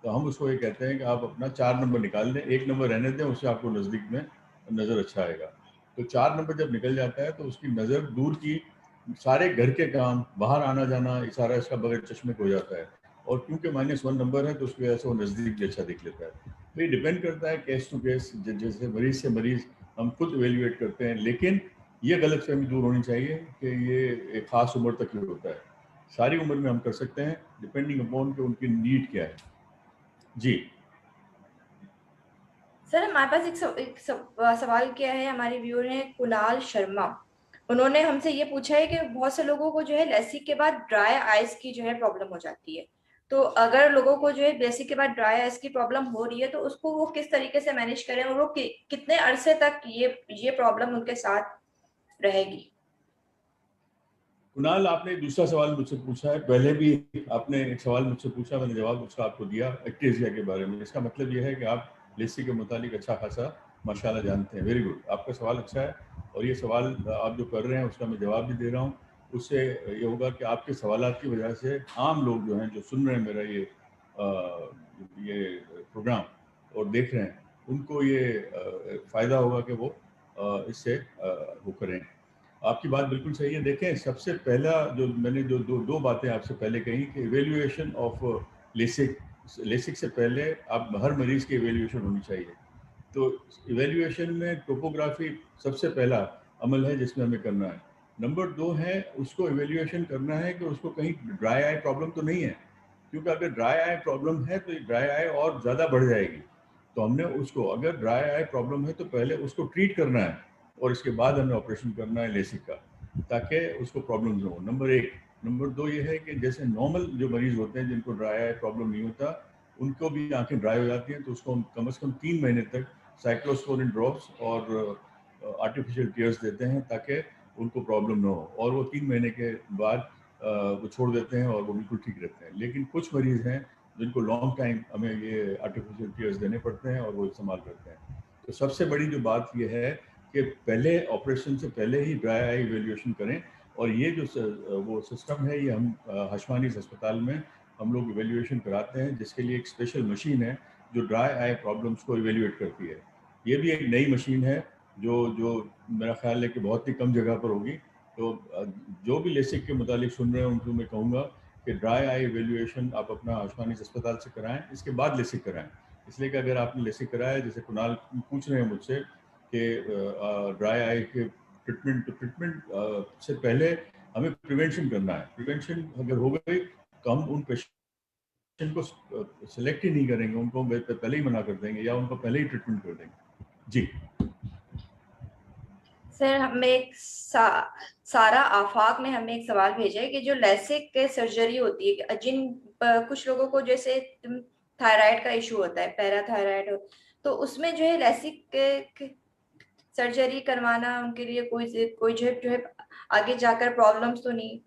तो हम उसको ये कहते हैं कि आप अपना 4 नंबर निकाल दें, 1 नंबर रहने दें, उससे आपको नज़दीक में नज़र अच्छा आएगा। तो 4 नंबर जब निकल जाता है तो उसकी नज़र दूर की सारे घर के काम, बाहर आना जाना, ये सारा इसका बगैर चश्मे को हो जाता है। और क्योंकि -1 नंबर है तो उसकी वजह से वो नज़दीक भी अच्छा दिख लेता है। तो ये डिपेंड करता है केस टू केस, जैसे मरीज से मरीज हम खुद इवेल्युएट करते हैं। लेकिन ये गलतफहमी दूर होनी चाहिए कि ये एक ख़ास उम्र तक ही होता है। सारी उम्र में हम कर सकते हैं, डिपेंडिंग अपॉन कि उनकी नीड क्या है। जी। सर हमारे पास सवाल किया है, हमारे व्यूअर ने कुणाल शर्मा। उन्होंने हमसे ये पूछा है कि बहुत से लोगों को जो है लेसिक के बाद ड्राई आइज की जो है प्रॉब्लम हो जाती है। तो अगर लोगों को जो है लेसिक के बाद ड्राई आइज की प्रॉब्लम हो रही है तो उसको वो किस तरीके से मैनेज करें, और वो कितने अरसे तक ये प्रॉब्लम उनके साथ रहेगी। कुणाल, आपने दूसरा सवाल मुझसे पूछा है। पहले भी आपने एक सवाल मुझसे पूछा, मैंने जवाब उसका आपको दिया एक्टेजिया के बारे में। इसका मतलब यह है कि आप लेसी के मुतालिक अच्छा खासा माशाल्लाह जानते हैं। वेरी गुड, आपका सवाल अच्छा है। और ये सवाल आप जो कर रहे हैं उसका मैं जवाब भी दे रहा हूँ। उससे ये होगा कि आपके सवालात की वजह से आम लोग जो हैं, जो सुन रहे हैं मेरा ये प्रोग्राम और देख रहे हैं, उनको ये फ़ायदा होगा कि वो इससे वो करें। आपकी बात बिल्कुल सही है। देखें, सबसे पहला जो मैंने जो दो बातें आपसे पहले कही कि इवेल्युएशन ऑफ लेसिक लेसिक से पहले आप हर मरीज की इवेल्युएशन होनी चाहिए। तो इवेल्युएशन में टोपोग्राफी सबसे पहला अमल है जिसमें हमें करना है। नंबर 2 है, उसको इवेल्युएशन करना है कि उसको कहीं ड्राई आई प्रॉब्लम तो नहीं है, क्योंकि अगर ड्राई आई प्रॉब्लम है तो ये ड्राई आई और ज़्यादा बढ़ जाएगी। तो हमने उसको, अगर ड्राई आई प्रॉब्लम है तो पहले उसको ट्रीट करना है और इसके बाद हमें ऑपरेशन करना है लेसिक का, ताकि उसको प्रॉब्लम ना हो। नंबर 1। नंबर 2 ये है कि जैसे नॉर्मल जो मरीज होते हैं जिनको ड्राई आई प्रॉब्लम नहीं होता, उनको भी आंखें ड्राई हो जाती हैं, तो उसको हम कम से कम 3 महीने तक साइक्लोस्पोरिन ड्रॉप्स और आर्टिफिशियल टीयर्स देते हैं ताकि उनको प्रॉब्लम ना हो। और वो 3 महीने के बाद वो छोड़ देते हैं और वो बिल्कुल ठीक रहते हैं। लेकिन कुछ मरीज हैं जिनको लॉन्ग टाइम हमें ये आर्टिफिशियल टीयर्स देने पड़ते हैं और वो इस्तेमाल करते हैं। तो सबसे बड़ी जो बात ये है कि पहले ऑपरेशन से पहले ही ड्राई आई इवेल्युएशन करें। और ये जो वो सिस्टम है, ये हम हशमानीस अस्पताल में हम लोग इवेल्युएशन कराते हैं, जिसके लिए एक स्पेशल मशीन है जो ड्राई आई प्रॉब्लम्स को इवेल्युएट करती है। ये भी एक नई मशीन है जो जो मेरा ख्याल है कि बहुत ही कम जगह पर होगी। तो जो भी लेसिक के मुतालिक सुन रहे हैं उनको मैं कहूँगा कि ड्राई आई इवेल्युएशन आप अपना आयुष्मानिस अस्पताल से कराएं, इसके बाद लेसिक कराएं। इसलिए कि अगर आपने लेसिक कराया, जैसे कुणाल पूछ रहे हैं मुझसे कि ड्राई आई के ट्रीटमेंट से पहले हमें प्रिवेंशन करना है। प्रिवेंशन अगर हो गई तो हम उन पेशेंट को सिलेक्ट ही नहीं करेंगे, उनको पहले ही मना कर देंगे या उनको पहले ही ट्रीटमेंट कर देंगे। जी। सर हमें सारा आफाक ने हमें एक सवाल भेजा है कि जो लेसिक के सर्जरी होती है, कुछ लोगों को जैसे थायराइड का इशू होता है, पैराथायराइड, तो उसमें जो है लेसिक के सर्जरी करवाना उनके लिए कोई जो है आगे जाकर प्रॉब्लम्स तो नहीं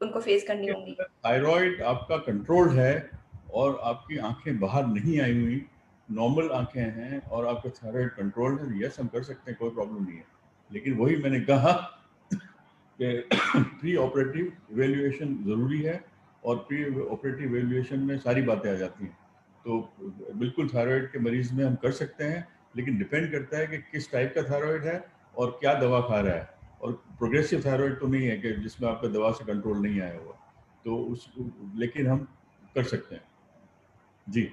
उनको फेस करनी होंगी। थायराइड आपका कंट्रोल है और आपकी आंखें बाहर नहीं आई हुई, नॉर्मल आंखें हैं और आपका थायराइड कंट्रोल है, यस हम कर सकते हैं, कोई प्रॉब्लम नहीं है। लेकिन वही मैंने कहा कि प्री ऑपरेटिव इवेल्युएशन ज़रूरी है और प्री ऑपरेटिव इवेल्युएशन में सारी बातें आ जाती हैं। तो बिल्कुल थायराइड के मरीज़ में हम कर सकते हैं, लेकिन डिपेंड करता है कि किस टाइप का थायराइड है और क्या दवा खा रहा है। और प्रोग्रेसिव थायराइड तो नहीं है कि जिसमें आपका दवा से कंट्रोल नहीं आया हुआ, तो उस लेकिन हम कर सकते हैं। जी।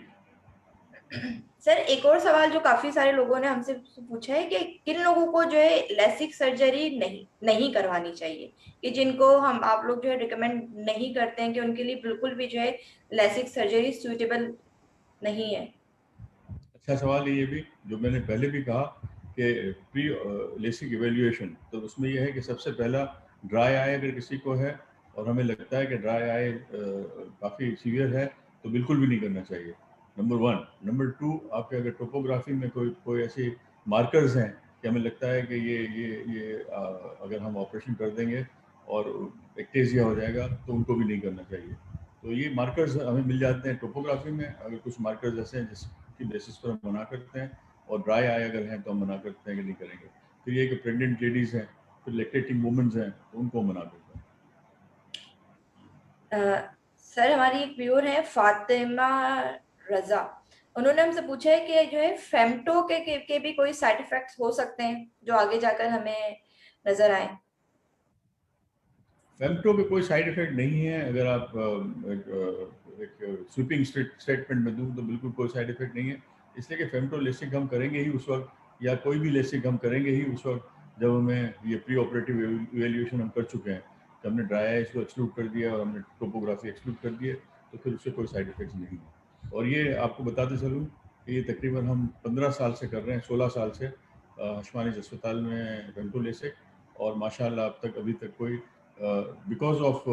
सर एक और सवाल जो काफी सारे लोगों ने हमसे पूछा है कि किन लोगों को जो है लेसिक सर्जरी नहीं नहीं करवानी चाहिए, कि जिनको हम आप लोग जो है रिकमेंड नहीं करते हैं कि उनके लिए बिल्कुल भी जो है लेसिक सर्जरी सूटेबल नहीं है। अच्छा सवाल है ये भी, जो मैंने पहले भी कहा कि प्री लेसिक इवेल्युएशन, तो उसमें यह है कि सबसे पहला ड्राई आई अगर किसी को है और हमें लगता है कि ड्राई आई काफ़ी सीवियर है, तो बिल्कुल भी नहीं करना चाहिए, नंबर 1। नंबर 2, आपके अगर टोपोग्राफी में कोई कोई ऐसी मार्कर्स हैं कि हमें लगता है कि अगर हम ऑपरेशन कर देंगे और एक्टेजिया हो जाएगा, तो उनको भी नहीं करना चाहिए। तो ये मार्कर्स हमें मिल जाते हैं टोपोग्राफी में। अगर कुछ मार्कर्स ऐसे हैं जिसकी बेसिस पर हम मना करते हैं, और ड्राई आई अगर हैं तो हम मना करते हैं कि नहीं करेंगे। फिर ये कि प्रेग्नेंट लेडीज़ हैं, फिर लैक्टेटिंग वुमेन्स हैं, तो उनको मना करते हैं। सर हमारी एक व्यूअर है फातिमा रजा। उन्होंने हमसे पूछा है कि जो है फेमटो के भी कोई साइड इफेक्ट्स हो सकते हैं जो आगे जाकर हमें नजर आए। फेम्टो के कोई साइड इफेक्ट नहीं है। अगर आप एक स्वीपिंग स्टेटमेंट में दूं तो बिल्कुल कोई साइड इफेक्ट नहीं है, इसलिए कि फेम्टो लेसिक हम करेंगे ही उस वक्त, या कोई भी लेसिक हम करेंगे ही उस वक्त जब हमें ये प्री ऑपरेटिव इवेल्यूएशन हम कर चुके हैं, तो हमने ड्राई आइज को एक्सक्लूड कर दिया और हमने टोपोग्राफी एक्सक्लूड कर दिए, तो फिर उससे कोई साइड इफेक्ट नहीं है। और ये आपको बताते चलूँ कि ये तकरीबन हम 15 साल से कर रहे हैं, 16 साल से हशमानिज अस्पताल में फेम्टो लेसिक, और माशाल्लाह अब तक अभी तक कोई बिकॉज ऑफ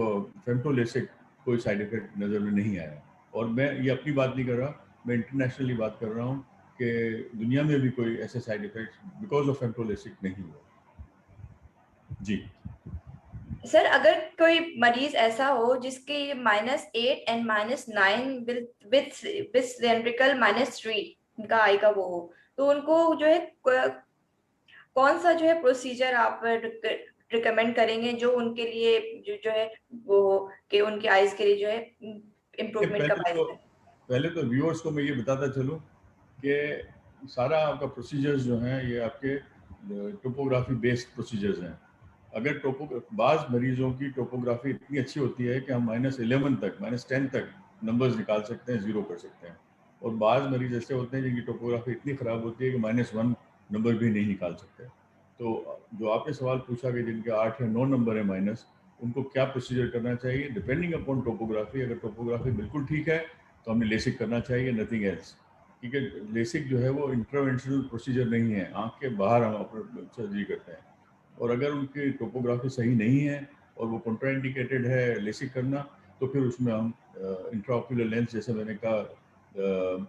फेम्टोलेसिक कोई साइड इफेक्ट नज़र में नहीं आया। और मैं ये अपनी बात नहीं कर रहा, मैं इंटरनेशनली बात कर रहा हूँ कि दुनिया में भी कोई ऐसे साइड इफेक्ट बिकॉज ऑफ फेम्टोलेसिक नहीं हुआ। जी सर अगर कोई मरीज ऐसा हो जिसके -8 एंड -9 विथ सिलेंड्रिकल -3 इनका आई का वो हो, तो उनको जो है कौन सा जो है प्रोसीजर आप रिकमेंड करेंगे जो उनके लिए जो है वो हो कि उनके आईज के लिए जो है इम्प्रूवमेंट का बायस है? पहले तो व्यूअर्स को मैं ये बताता चलूँ कि सारा आपका प्रोसीजर्स जो हैं ये आपके टोपोग्राफी बेस्ड प्रोसीजर्स हैं। अगर बाज़ मरीजों की टोपोग्राफी इतनी अच्छी होती है कि हम -11 तक, -10 तक नंबर्स निकाल सकते हैं, ज़ीरो कर सकते हैं, और बाज़ मरीज ऐसे होते हैं जिनकी टोपोग्राफी इतनी ख़राब होती है कि -1 नंबर भी नहीं निकाल सकते। तो जो आपने सवाल पूछा कि जिनके 8 या 9 नंबर है माइनस, उनको क्या प्रोसीजर करना चाहिए डिपेंडिंग अपॉन टोपोग्राफी। अगर टोपोग्राफी बिल्कुल ठीक है तो हमें लेसिक करना चाहिए, नथिंग एल्स। ठीक है, लेसिक जो है वो इंटरवेंशनल प्रोसीजर नहीं है, आँख के बाहर हम अपना सर्जरी करते हैं। और अगर उनकी टोपोग्राफी सही नहीं है और वो कॉन्ट्राइंडिकेटेड है लेसिक करना, तो फिर उसमें हम इंट्राओक्यूलर लेंस, जैसे मैंने कहा,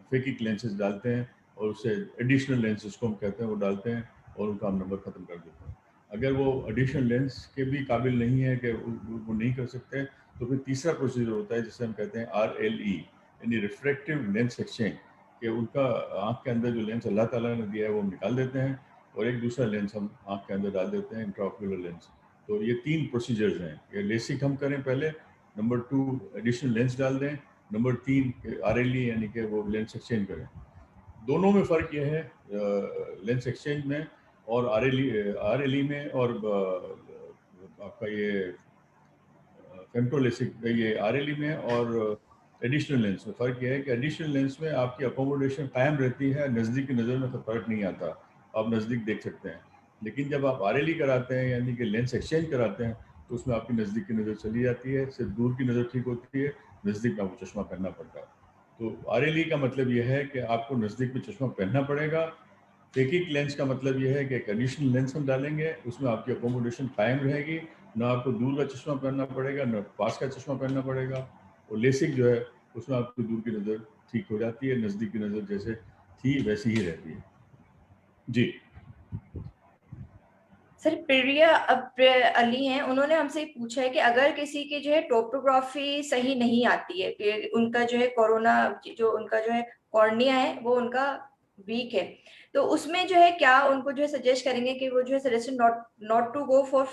फेकिक लेंसेज डालते हैं, और उससे एडिशनल लेंसेज को हम कहते हैं वो डालते हैं, और उनका हम नंबर ख़त्म कर देते हैं। अगर वो एडिशनल लेंस के भी काबिल नहीं है कि वो नहीं कर सकते, तो फिर तीसरा प्रोसीजर होता है जिसे हम कहते हैं RLE, यानी रिफ्रैक्टिव लेंस एक्सचेंज, कि उनका आँख के अंदर जो लेंस अल्लाह ताला ने दिया है वो हम निकाल देते हैं, और एक दूसरा लेंस हम आँख के अंदर डाल देते हैं, इंट्राओक्यूलर लेंस। तो ये 3 प्रोसीजर्स हैं, ये लेसिक हम करें पहले, नंबर 2 एडिशनल लेंस डाल दें, नंबर 3 RLE यानी कि वो लेंस एक्सचेंज करें। दोनों में फ़र्क ये है लेंस एक्सचेंज में और RLE में, और आपका ये फेम्टोलेसिक, ये RLE में और एडिशनल लेंस में फ़र्क ये है कि एडिशनल लेंस में आपकी अकोमोडेशन कायम रहती है, नज़दीक की नज़र में तो फ़र्क नहीं आता, आप नज़दीक देख सकते हैं। लेकिन जब आप RLE कराते हैं यानी कि लेंस एक्सचेंज कराते हैं, तो उसमें आपकी नज़दीक की नज़र चली जाती है, सिर्फ दूर की नज़र ठीक होती है, नज़दीक में आपको चश्मा पहनना पड़ता है। तो RLE का मतलब ये है कि आपको नज़दीक में चश्मा पहनना पड़ेगा। फेकिक लेंस का मतलब ये है कि एक एडिशनल लेंस हम डालेंगे, उसमें आपकी अकोमोडेशन कायम रहेगी, ना आपको दूर का चश्मा पहनना पड़ेगा, ना पास का चश्मा पहनना पड़ेगा। और लेसिक जो है उसमें आपकी दूर की नज़र ठीक हो जाती है, नज़दीक की नज़र जैसे थी वैसी ही रहती है। जी सर प्रिया अली हैं, उन्होंने हमसे पूछा है कि अगर किसी की जो है टोपोग्राफी सही नहीं आती है, कि उनका जो है कोरोना जो उनका जो है कॉर्निया है वो उनका वीक है, तो उसमें जो है क्या उनको जो है सजेस्ट करेंगे कि वो जो है suggestion not not to go for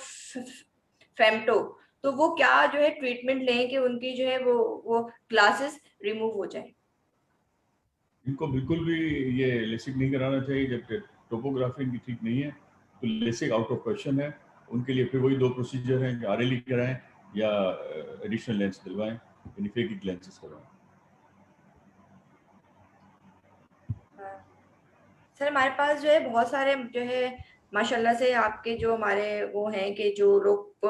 femto, तो वो क्या जो है ट्रीटमेंट लें कि उनकी जो है वो ग्लासेस रिमूव हो जाए? इनको बिल्कुल भी ये लेसिक नहीं कराना चाहिए जब टोपोग्राफी इनकी ठीक नहीं है, तो लेसिक आउट ऑफ क्वेश्चन है। उनके लिए फिर वही 2 प्रोसीजर हैं, RLE कराएं या एडिशनल लेंस दिलवाएं, यानी फेकिक लेंसेज करवाएं। सर हमारे पास जो है बहुत सारे जो है माशाल्लाह से आपके जो हमारे वो हैं कि जो लोग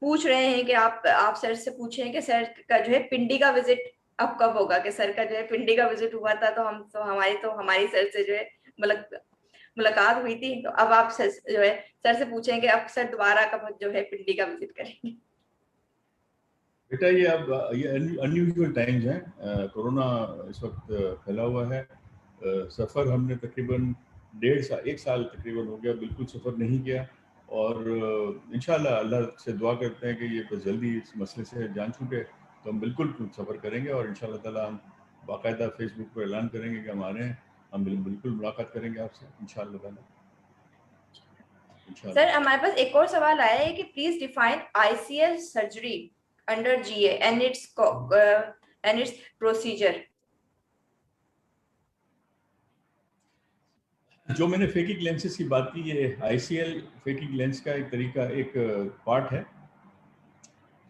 पूछ रहे हैं कि आप सर से पूछे कि सर का जो है पिंडी का विजिट अब कब होगा, कि सर का जो है पिंडी का विजिट हुआ था तो हमारी सर से जो है मुलाकात हुई थी, तो अब आप सर जो है सर से पूछें कि अब सर दोबारा कब जो है पिंडी का विजिट करेंगे? बेटा ये अब ये अनयूजुअल टाइम्स हैं, कोरोना इस वक्त फैला हुआ है। सफ़र हमने तकरीबन 1 साल तकरीबन हो गया बिल्कुल सफ़र नहीं किया, और इंशाल्लाह अल्लाह से दुआ करते हैं कि ये बस जल्दी इस मसले से जान छूटे, तो हम बिल्कुल सफ़र करेंगे, और इंशाल्लाह ताला हम बाकायदा फेसबुक पर ऐलान करेंगे कि हम आ रहे हैं, हम बिल्कुल मुलाकात करेंगे आपसे इंशाल्लाह ताला, सर इंशाल्लाह। हमारे पास एक और सवाल आया है कि please define ICL surgery under GA and it's procedure. जो मैंने फेकिक लेंसेज की बात की, ये ICL फेकिक लेंस का एक तरीका, एक पार्ट है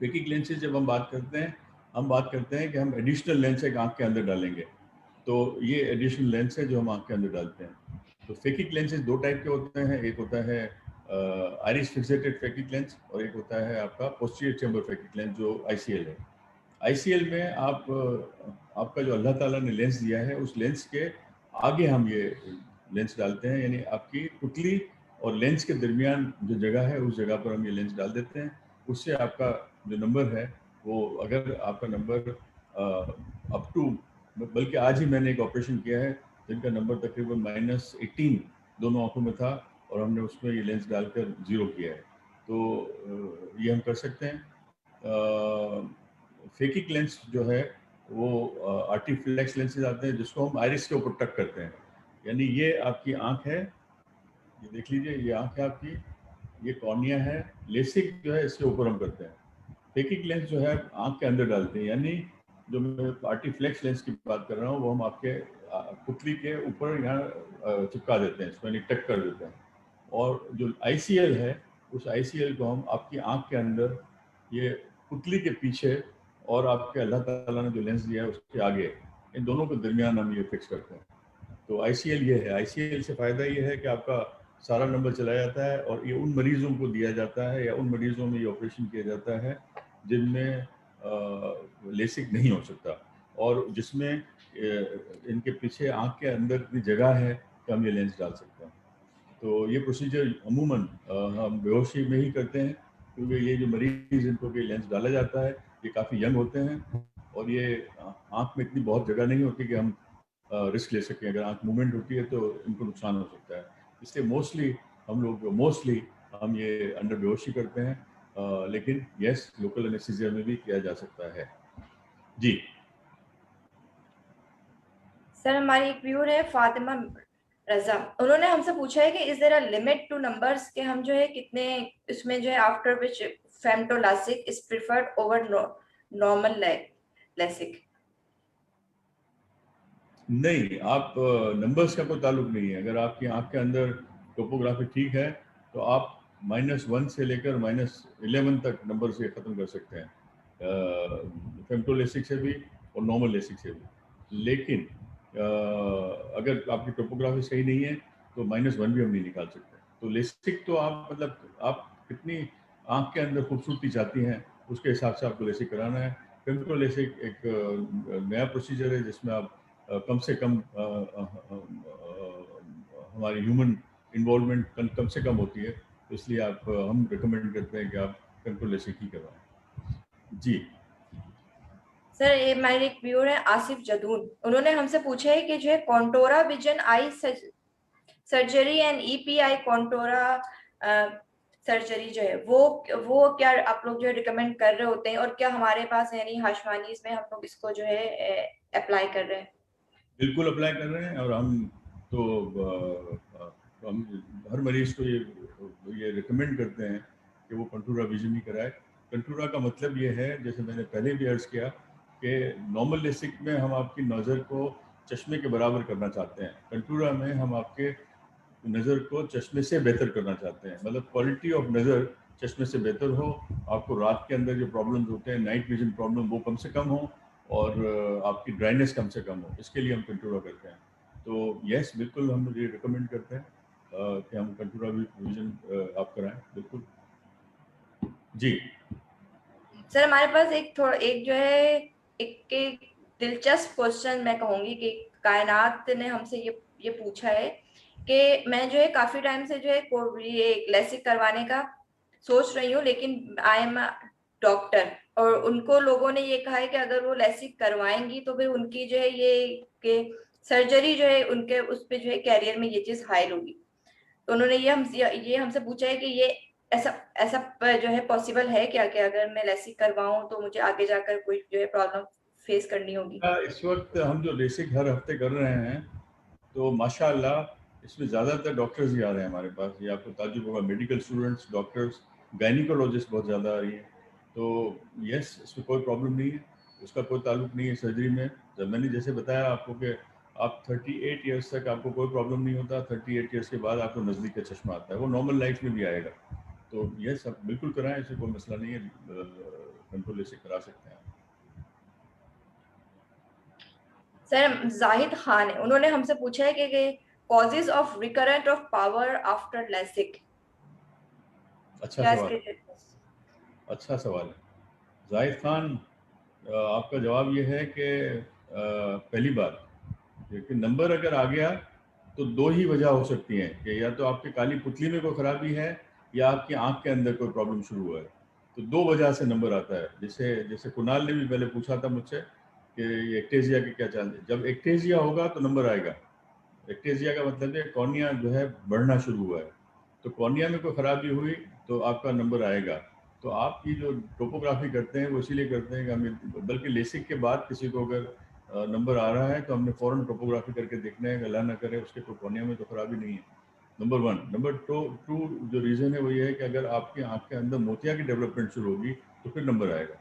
फेकिक लेंसेज जब हम बात करते हैं कि हम एडिशनल लेंस एक आँख के अंदर डालेंगे। तो ये एडिशनल लेंस है जो हम आँख के अंदर डालते हैं। तो फेकिक लेंसेज 2 टाइप के होते हैं, एक होता है आइरिस फिक्सेटेड फेकिक लेंस और एक होता है आपका पोस्टीरियर चैम्बर फेकिक लेंस जो आईसीएल है। आईसीएल में आपका जो अल्लाह ताला ने लेंस दिया है उस लेंस के आगे हम ये लेंस डालते हैं, यानी आपकी पुतली और लेंस के दरमियान जो जगह है उस जगह पर हम ये लेंस डाल देते हैं। उससे आपका जो नंबर है वो, अगर आपका नंबर अप टू, बल्कि आज ही मैंने एक ऑपरेशन किया है जिनका नंबर तकरीबन -18 दोनों आंखों में था और हमने उसमें ये लेंस डालकर 0 किया है। तो ये हम कर सकते हैं। फेकिक लेंस जो है वो आर्टिफ्लेक्स लेंसेज आते हैं जिसको हम आइरिस के ऊपर टक करते हैं, यानी ये आपकी आंख है, ये देख लीजिए, ये आंख है आपकी, ये कॉर्निया है। लेसिक जो है इसके ऊपर हम करते हैं। फेकिक लेंस जो है आंख के अंदर डालते हैं, यानी जो मैं आर्टिफ्लेक्स लेंस की बात कर रहा हूँ वो हम आपके पुतली के ऊपर यहाँ चिपका देते हैं, इसको यानी टक कर देते हैं। और जो आईसीएल है उस आईसीएल को हम आपकी आंख के अंदर, ये पुतली के पीछे और आपके अल्लाह ताला ने जो लेंस दिया है उसके आगे, इन दोनों के दरमियान हम ये फिक्स करते हैं। तो आईसीएल ये है। आईसीएल से फ़ायदा ये है कि आपका सारा नंबर चला जाता है और ये उन मरीज़ों को दिया जाता है या उन मरीज़ों में ये ऑपरेशन किया जाता है जिनमें लेसिक नहीं हो सकता और जिसमें इनके पीछे आँख के अंदर इतनी जगह है कि हम ये लेंस डाल सकते हैं। तो ये प्रोसीजर अमूमन हम बेहोशी में ही करते हैं, क्योंकि ये जो मरीज़ इनको ये लेंस डाला जाता है ये काफ़ी यंग होते हैं और ये आँख में इतनी बहुत जगह नहीं होती कि हम रिस्क ले सकें। अगर आँख मूवमेंट होती है तो इनको नुकसान हो सकता है, इसलिए मोस्टली हम ये अंडर बेहोशी करते हैं। लेकिन यस, लोकल एनेस्थीसिया में भी किया जा सकता है। जी सर, हमारी एक व्यूअर है फातिमा रजा, उन्होंने हमसे पूछा है कि is there a limit to numbers, कि हम जो है कितने इसमें जो है after which femtoLASIK is preferred over normal LASIK. नहीं, आप नंबर्स का कोई ताल्लुक नहीं है। अगर आपकी आँख के अंदर टोपोग्राफी ठीक है तो आप -1 से लेकर -11 तक नंबर से ख़त्म कर सकते हैं, फेमटोलेसिक से भी और नॉर्मल लेसिक से भी। लेकिन अगर आपकी टोपोग्राफी सही नहीं है तो -1 भी हम नहीं निकाल सकते। तो लेसिक तो आप, मतलब आप कितनी आँख के अंदर खूबसूरती चाहती हैं उसके हिसाब से आपको लेसिक कराना है। फेमटोलेसिक एक नया प्रोसीजर है जिसमें आप कम से कम हमारी ह्यूमन इन्वॉल्वमेंट कम से कम होती है, तो इसलिए हम रिकमेंड करते हैं कि आप फेमटोलेसिक ही करवाएं। जी सर, ये हमारे एक व्यूअर है आसिफ जदून, उन्होंने हमसे पूछा है कि जो है Contoura vision eye surgery and EPI Contoura surgery जो है वो क्या आप लोग जो है रिकमेंड कर रहे होते हैं, और क्या हमारे पास यानी हाशवानीज में हम लोग इसको जो है अप्लाई कर रहे हैं? बिल्कुल अप्लाई कर रहे हैं और तो हम हर मरीज को ये रिकमेंड करते हैं कि वो कंटूरा विजन ही कराए। कंटूरा का मतलब ये है, जैसे मैंने पहले भी अर्ज किया, कि नॉर्मल लेसिक में हम आपकी नज़र को चश्मे के बराबर करना चाहते हैं, कंटूरा में हम आपके नज़र को चश्मे से बेहतर करना चाहते हैं। मतलब क्वालिटी ऑफ नज़र चश्मे से बेहतर हो, आपको रात के अंदर जो प्रॉब्लम्स होते हैं, नाइट विजन प्रॉब्लम, वो कम से कम हो और आपकी ड्राइनेस कम से कम हो, इसके लिए हम कंटूरा करते हैं। तो यस, बिल्कुल हम ये रिकमेंड करते हैं कि हम कंटूरा विजन आप कराएं, बिल्कुल। जी सर, हमारे पास एक जो है एक दिलचस्प क्वेश्चन मैं कहूंगी कि कायनात ने हमसे ये पूछा है कि मैं जो है काफी टाइम से जो है ये लेसिक करवाने का सोच रही हूँ, लेकिन आई एम डॉक्टर, और उनको लोगों ने ये कहा है कि अगर वो लेसिक करवाएंगी तो फिर उनकी जो है कि सर्जरी जो है उनके उस पे जो है कैरियर में ये चीज हाइल होगी। तो उन्होंने ये हमसे पूछा है कि ये ऐसा ऐसा जो है पॉसिबल है क्या कि अगर मैं लेसिक करवाऊं तो मुझे आगे जाकर कोई जो है प्रॉब्लम फेस करनी होगी? इस वक्त हम जो लेसिक हर हफ्ते कर रहे हैं तो माशाल्लाह इसमें ज़्यादातर डॉक्टर्स ही आ रहे हैं हमारे पास। ये आपको ताज्जुब होगा, मेडिकल स्टूडेंट्स, डॉक्टर्स, गायनिकोलॉजिस्ट बहुत ज़्यादा आ रही हैं। तो यस, इसमें कोई प्रॉब्लम नहीं है, उसका कोई ताल्लुक नहीं है सर्जरी में। जब मैंने जैसे बताया आपको कि आप 38 ईयर्स तक आपको कोई प्रॉब्लम नहीं होता, 38 ईयर्स के बाद आपको नज़दीक का चश्मा आता है, वो नॉर्मल लाइफ में भी आएगा। तो ये सब बिल्कुल कराएं, ऐसे कोई मसला नहीं है, कंट्रोल लेसिक करा सकते हैं। सर जाहिद खान है, उन्होंने हमसे पूछा है कि causes of recurrent of power after LASIK, अच्छा क्या सवाल, इसके। अच्छा सवाल है जाहिद खान। आपका जवाब ये है कि पहली बात, कि नंबर अगर आ गया तो दो ही वजह हो सकती हैं, कि या तो आपकी काली पुतली में कोई खराबी है या आपकी आंख के अंदर कोई प्रॉब्लम शुरू हुआ है। तो दो वजह से नंबर आता है। जैसे जैसे कुणाल ने भी पहले पूछा था मुझसे कि एक्टेजिया के क्या चांस है। जब एक्टेजिया होगा तो नंबर आएगा। एक्टेजिया का मतलब है कॉर्निया जो है बढ़ना शुरू हुआ है, तो कॉर्निया में कोई खराबी हुई तो आपका नंबर आएगा। तो आप ये जो टोपोग्राफी करते हैं वो इसीलिए करते हैं कि हमें, बल्कि लेसिक के बाद किसी को अगर नंबर आ रहा है तो हमने फ़ौरन टोपोग्राफी करके देखना है कि अल्लाह ना करे उसके तो कॉर्निया में तो खराबी नहीं है। Number one. नंबर टू जो रीज़न है वो ये है कि अगर आपकी आँख के अंदर मोतिया की डेवलपमेंट शुरू होगी तो फिर नंबर आएगा।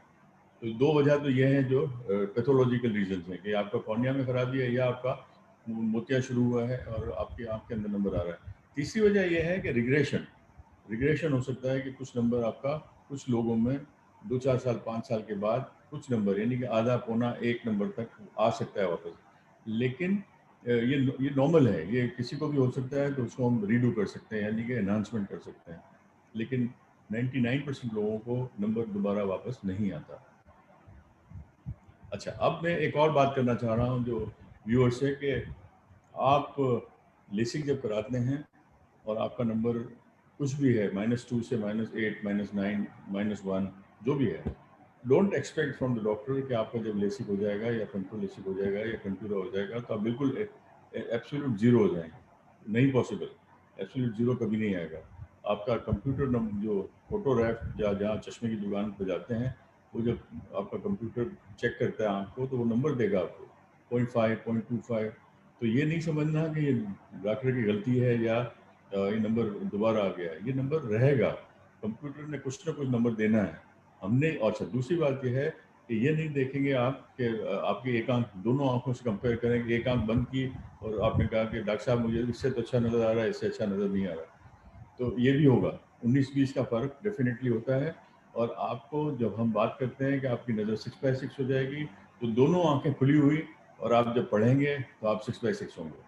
तो दो वजह तो ये हैं जो पैथोलॉजिकल रीजंस हैं, कि आपका कॉर्निया में खराबी है या आपका मोतिया शुरू हुआ है और आपकी आंख के अंदर नंबर आ रहा है। तीसरी वजह यह है कि रिग्रेशन, रिग्रेशन हो सकता है कि कुछ नंबर आपका कुछ लोगों में 2-4 साल 5 साल के बाद कुछ नंबर यानी कि आधा पौना 1 नंबर तक आ सकता है वापस। लेकिन ये नॉर्मल है, ये किसी को भी हो सकता है, तो उसको हम रीडू कर सकते हैं यानी कि एनहांसमेंट कर सकते हैं। लेकिन 99% लोगों को नंबर दोबारा वापस नहीं आता। अच्छा, अब मैं एक और बात करना चाह रहा हूँ जो व्यूअर्स है, कि आप लेसिक जब कराते हैं और आपका नंबर कुछ भी है -2 से -8 -9 -1 जो भी है, don't expect from the doctor कि आपका जब लेसिक हो जाएगा या कंट्रोल लेसिक हो जाएगा या कंट्यूरा हो जाएगा तो आप बिल्कुल एब्सोल्यूट जीरो हो जाएंगे। नहीं पॉसिबल, एब्सोल्यूट जीरो कभी नहीं आएगा। आपका कंप्यूटर जो फोटोग्राफ या जहाँ चश्मे की दुकान पर जाते हैं, वो जब आपका कंप्यूटर चेक करता है आँख को तो वो नंबर देगा आपको 0.5 0.25। तो ये नहीं समझना कि ये डॉक्टर की गलती है या ये नंबर दोबारा आ गया है, ये नंबर रहेगा। कंप्यूटर ने कुछ ना कुछ नंबर देना है हमने। और अच्छा, दूसरी बात ये है कि ये नहीं देखेंगे आप कि आपकी एक आंख, दोनों आंखों से कंपेयर करेंगे, एक आंख बंद की और आपने कहा कि डॉक्टर साहब मुझे इससे तो अच्छा नज़र आ रहा है, इससे अच्छा नज़र नहीं आ रहा। तो ये भी होगा, 19-20 का फ़र्क डेफिनेटली होता है। और आपको जब हम बात करते हैं कि आपकी नज़र 6/6 हो जाएगी, तो दोनों आंखें खुली हुई और आप जब पढ़ेंगे तो आप 6/6 होंगे।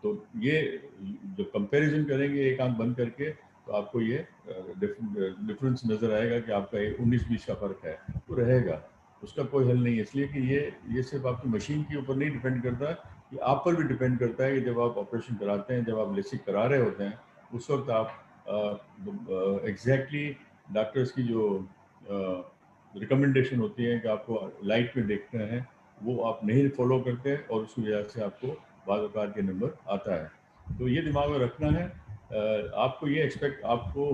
तो ये जब कंपैरिजन करेंगे एक आंख बंद करके, तो आपको ये डिफरेंस नज़र आएगा कि आपका ये 19-20 का फ़र्क है, तो रहेगा, उसका कोई हल नहीं है। इसलिए कि ये सिर्फ आपकी मशीन के ऊपर नहीं डिपेंड करता, ये आप पर भी डिपेंड करता है कि जब आप ऑपरेशन कराते हैं, जब आप लेसिक करा रहे होते हैं, उस वक्त आप एग्जैक्टली डॉक्टर्स की जो रिकमेंडेशन होती है कि आपको लाइट में देखना है, वो आप नहीं फॉलो करते और उसकी वजह से आपको बाद आकार के नंबर आता है। तो ये दिमाग में रखना है। आपको ये आपको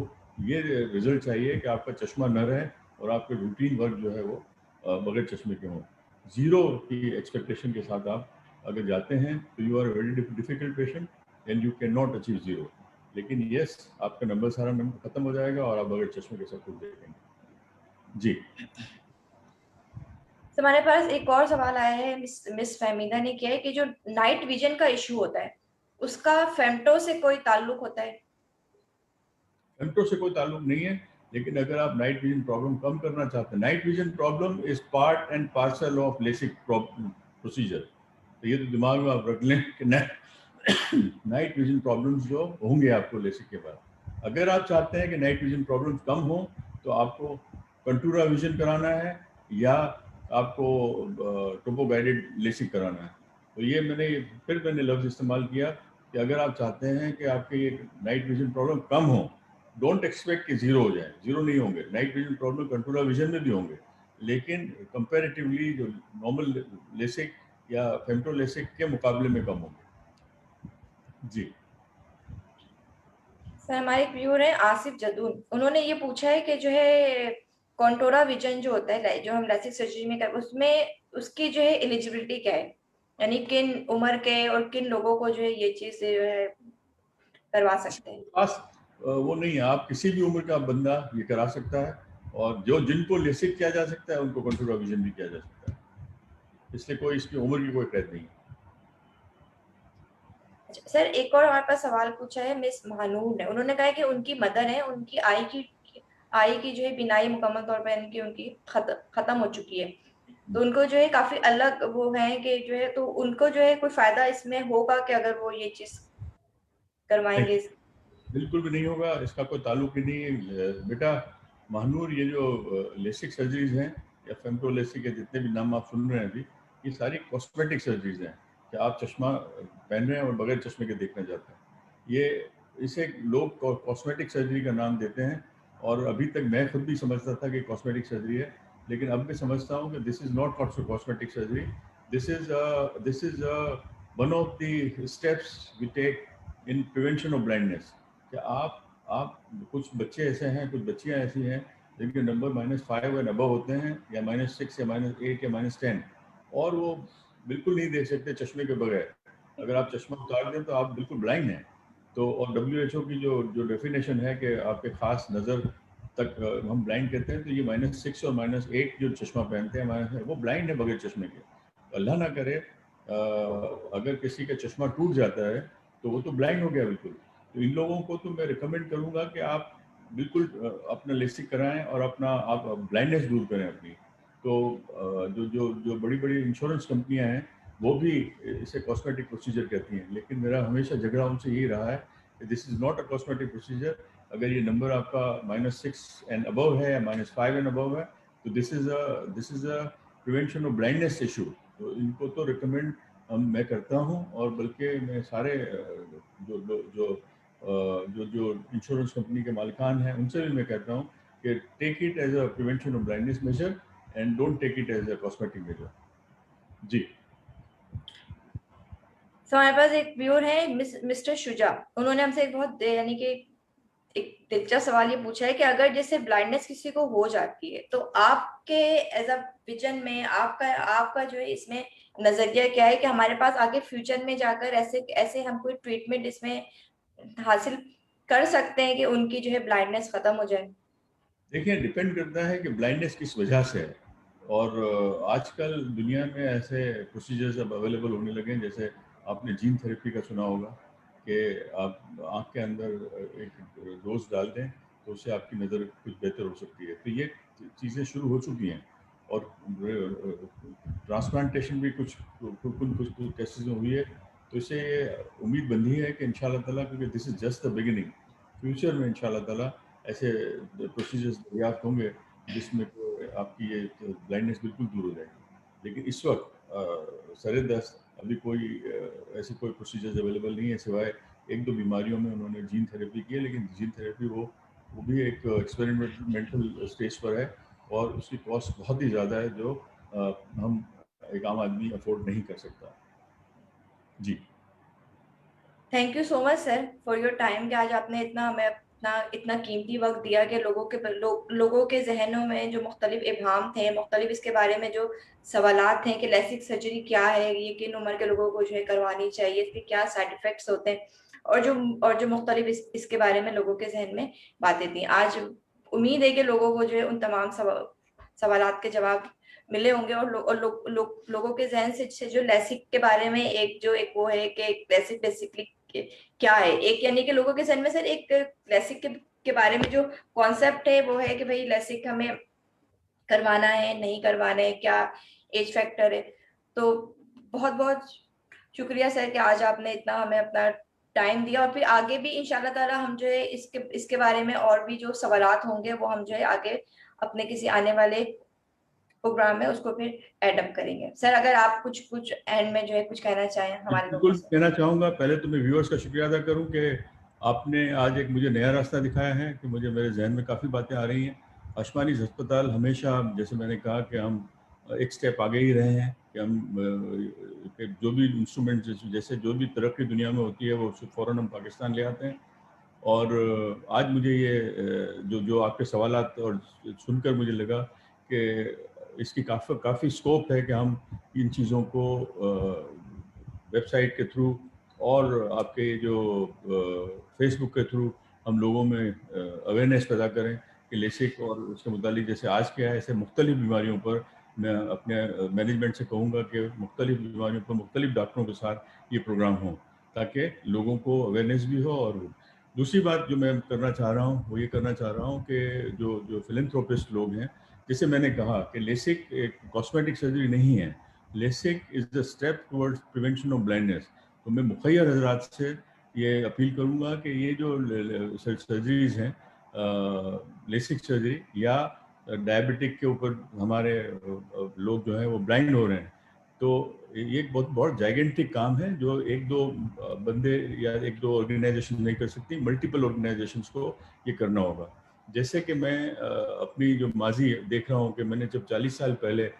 ये रिजल्ट चाहिए कि आपका चश्मा न रहे और आपके रूटीन वर्क जो है वो बगैर चश्मे के हों। ज़ीरो की एक्सपेक्टेशन के साथ आप अगर जाते हैं तो you are very difficult patient and you can not achieve zero. लेकिन यस, आपका नंबर सारा नंबर ख़त्म हो जाएगा और आप बगैर चश्मे के सब कुछ देखेंगे। जी। तो हमारे पास एक और सवाल आया है, मिस फहमीदा ने किया है कि जो नाइट विजन का इशू होता है उसका फेम्टो से कोई ताल्लुक होता है। फेम्टो से कोई ताल्लुक नहीं है, लेकिन अगर आप नाइट विजन प्रॉब्लम कम करना चाहते हैं, night vision problem is part and parcel of LASIK procedure. तो ये तो दिमाग में आप रख लें कि नाइट विजन प्रॉब्लम्स जो होंगे आपको लेसिक के बाद, अगर आप चाहते हैं कि नाइट विजन प्रॉब्लम्स कम हो तो आपको कंटूरा विजन कराना है या आपको टोपो गाइडेड लेसिक कराना है। तो ये मैंने लफ्ज़ इस्तेमाल किया कि अगर आप चाहते हैं कि आपके ये नाइट विजन प्रॉब्लम कम हो, डोंट एक्सपेक्ट कि जीरो हो जाए, जीरो नहीं होंगे। Night vision problem Contoura vision में भी होंगे, लेकिन कंपैरेटिवली जो नॉर्मल लेसिक या फेम्टो लेसिक के मुकाबले में कम होंगे। जी। सर हमारे एक व्यूअर है आसिफ जदून, उन्होंने ये पूछा है कि जो है कॉन्टोरा विजन जो होता है जो हम लासिक सर्जरी में कर, उसमें उसकी जो है एलिजिबिलिटी क्या है, यानी किन उम्र के और किन लोगों को जो है ये चीज जो है करवा सकते हैं। खास वो नहीं है, आप किसी भी उम्र का बंदा ये करा सकता है, और जो जिनको लेसिक किया जा सकता है उनको कंटूरा विजन भी किया जा सकता है, इसलिए कोई इसकी उम्र की कोई कैद नहीं है। अच्छा, सर एक और हमारे पास सवाल पूछा है मिस महानूर ने, उन्होंने कहा है कि उनकी मदर है, उनकी आई की आई की जो है बीनाई मुकम्मल तौर पर इनकी उनकी खत्म हो चुकी है। तो उनको जो है काफी अलग वो है कि जो है, तो उनको जो है कोई फायदा इसमें होगा कि अगर वो ये चीज नहीं, करवाएंगे? बिल्कुल भी नहीं होगा, इसका कोई ताल्लुक ही नहीं है बेटा। महानूर, ये जो लेसिक सर्जरीज हैं या फेमटो लेसिक या जितने भी नाम आप सुन रहे हैं अभी, ये सारी कॉस्मेटिक सर्जरीज हैं कि आप चश्मा पहन रहे हैं और बगैर चश्मे के देखना चाहते हैं। ये इसे लोग कॉस्मेटिक सर्जरी का नाम देते हैं, और अभी तक मैं खुद भी समझता था कि कॉस्मेटिक सर्जरी है, लेकिन अब मैं समझता हूँ कि this is not cosmetic surgery. This is one of the steps we take in prevention of blindness. कि आप कुछ बच्चे ऐसे हैं, कुछ बच्चियां ऐसी हैं जिनके नंबर -5 एंड अबव होते हैं, या -6 या -8 या -10, और वो बिल्कुल नहीं देख सकते चश्मे के बगैर। अगर आप चश्मा उतार दें तो आप बिल्कुल ब्लाइंड हैं। तो और WHO की जो जो डेफिनेशन है कि आपके खास नज़र तक हम ब्लाइंड कहते हैं, तो ये -6 और -8 जो चश्मा पहनते हैं वो ब्लाइंड है बगैर चश्मे के। अल्लाह ना करे अगर किसी का चश्मा टूट जाता है तो वो तो ब्लाइंड हो गया बिल्कुल। तो इन लोगों को तो मैं रिकमेंड करूंगा कि आप बिल्कुल अपना लेसिक कराएं और अपना आप ब्लाइंडनेस दूर करें अपनी। तो जो जो जो बड़ी बड़ी इंश्योरेंस कंपनियां हैं वो भी इसे कॉस्मेटिक प्रोसीजर कहती हैं, लेकिन मेरा हमेशा झगड़ा उनसे यही रहा है कि this is not a cosmetic procedure. अगर ये नंबर आपका -6 एंड अबव है या -5 एंड अबव है, तो this is a prevention of blindness issue. तो इनको तो रिकमेंड मैं करता हूँ, और बल्कि मैं सारे जो जो जो जो जो इंश्योरेंस कंपनी के मालिकान हैं उनसे भी मैं कहता हूँ कि take it as a prevention of blindness measure and don't take it as a cosmetic measure. जी। तो हमारे पास एक व्यूअर है मिस्टर शुजा। उन्होंने हमसे एक बहुत यानी कि एक दिलचस्प सवाल ये पूछा है कि अगर जैसे ब्लाइंडनेस किसी को हो जाती है तो आपके एज अ विजन में आपका आपका जो है इसमें नजरिया क्या है कि हमारे पास आगे फ्यूचर में जाकर ऐसे ऐसे हम कोई ट्रीटमेंट इसमें हासिल कर सकते हैं कि उनकी जो है ब्लाइंडनेस खत्म हो जाए? देखिए, डिपेंड करता है कि ब्लाइंडनेस किस वजह से है। और आजकल दुनिया में ऐसे प्रोसीजर्स अब अवेलेबल होने लगे हैं, जैसे आपने जीन थेरेपी का सुना होगा कि आप आँख के अंदर एक डोज़ डाल दें तो उससे आपकी नज़र कुछ बेहतर हो सकती है। तो ये चीज़ें शुरू हो चुकी हैं, और ट्रांसप्लांटेशन भी कुछ केसेस में हुई है। तो इससे ये उम्मीद बंधी है कि इंशाल्लाह ताला, क्योंकि this is just the beginning, future में इंशाल्लाह ताला ऐसे प्रोसीजर्स दरियाफ्त होंगे जिसमें आपकी ये ब्लाइंडनेस बिल्कुल दूर हो जाएगी। लेकिन इस वक्त सर दस्त अभी कोई ऐसे कोई प्रोसीजर्स अवेलेबल नहीं है, सिवाय एक दो बीमारियों में उन्होंने जीन थेरेपी की है, लेकिन जीन थेरेपी वो भी एक एक्सपेरिमेंटल स्टेज पर है, और उसकी कॉस्ट बहुत ही ज़्यादा है, जो हम एक आम आदमी अफोर्ड नहीं कर सकता। जी। Thank you so much sir for your time कि आज आपने इतना हमें अपना इतना कीमती वक्त दिया कि लोगों के जहनों में जो मुख्तलिफ इबाम थे, मुख्तलिफ इसके बारे में जो सवालात थे कि लेसिक सर्जरी क्या है, ये किन उम्र के लोगों को जो है करवानी चाहिए, इसके क्या साइड इफेक्ट्स होते हैं, और जो मुख्तलिफ इसके बारे में लोगों के जहन में बातें थी। आज उम्मीद है कि लोगों को जो है उन तमाम सवालात के जवाब मिले होंगे, और लोगों के जहन से जो लेसिक के बारे में एक वो है कि लेसिक बेसिकली क्या है, एक यानी कि लोगों के जहन में सर एक लेसिक के बारे में जो कॉन्सेप्ट है वो है कि भाई लेसिक हमें करवाना है नहीं करवाना है, क्या एज फैक्टर है। तो बहुत बहुत शुक्रिया सर कि आज आपने इतना हमें अपना टाइम दिया, और फिर आगे भी इंशाल्लाह ताला हम जो है इसके बारे में और भी जो सवालात होंगे वो हम जो है आगे अपने किसी आने वाले प्रोग्राम में उसको फिर एडअप करेंगे। सर अगर आप कुछ कुछ एंड में जो है कुछ कहना चाहें हमारे लोगों बिल्कुल से। कहना चाहूँगा, पहले तो मैं व्यूअर्स का शुक्रिया अदा करूँ कि आपने आज एक मुझे नया रास्ता दिखाया है, कि मुझे मेरे जहन में काफ़ी बातें आ रही हैं। आयुष्मान अस्पताल हमेशा, जैसे मैंने कहा, कि हम एक स्टेप आगे ही रहे हैं, कि हम कि जो भी इंस्ट्रूमेंट जैसे जो भी तरक्की दुनिया में होती है वो फ़ौरन हम पाकिस्तान ले आते हैं। और आज मुझे ये जो जो आपके सवालात और सुनकर मुझे लगा कि इसकी काफ़ी स्कोप है कि हम इन चीज़ों को वेबसाइट के थ्रू और आपके जो फेसबुक के थ्रू हम लोगों में अवेयरनेस पैदा करें कि लेसिक और उसके मुतालिक, जैसे आज क्या है, ऐसे मुख्तलिफ बीमारियों पर मैं अपने मैनेजमेंट से कहूँगा कि मुख्तलिफ बीमारियों पर मुख्तलिफ डॉक्टरों के साथ ये प्रोग्राम हो, ताकि लोगों को अवेयरनेस भी हो। और दूसरी बात जो मैं करना चाह रहा हूँ वो ये करना चाह रहा हूँ कि जो जो फिलैंथ्रोपिस्ट लोग हैं, जैसे मैंने कहा कि लेसिक एक कॉस्मेटिक सर्जरी नहीं है, LASIK is the step towards prevention of blindness. तो मैं मुखैर हजरात से ये अपील करूँगा कि ये जो सर्जरीज हैं, लेसिक सर्जरी या डायबिटिक के ऊपर हमारे लोग जो हैं वो ब्लाइंड हो रहे हैं, तो ये एक बहुत बहुत जाइगेंटिक काम है जो एक दो बंदे या एक दो ऑर्गेनाइजेशन नहीं कर सकती, मल्टीपल ऑर्गेनाइजेशंस को ये करना होगा। जैसे कि मैं अपनी जो माजी देख रहा हूँ कि मैंने जब 40 साल पहले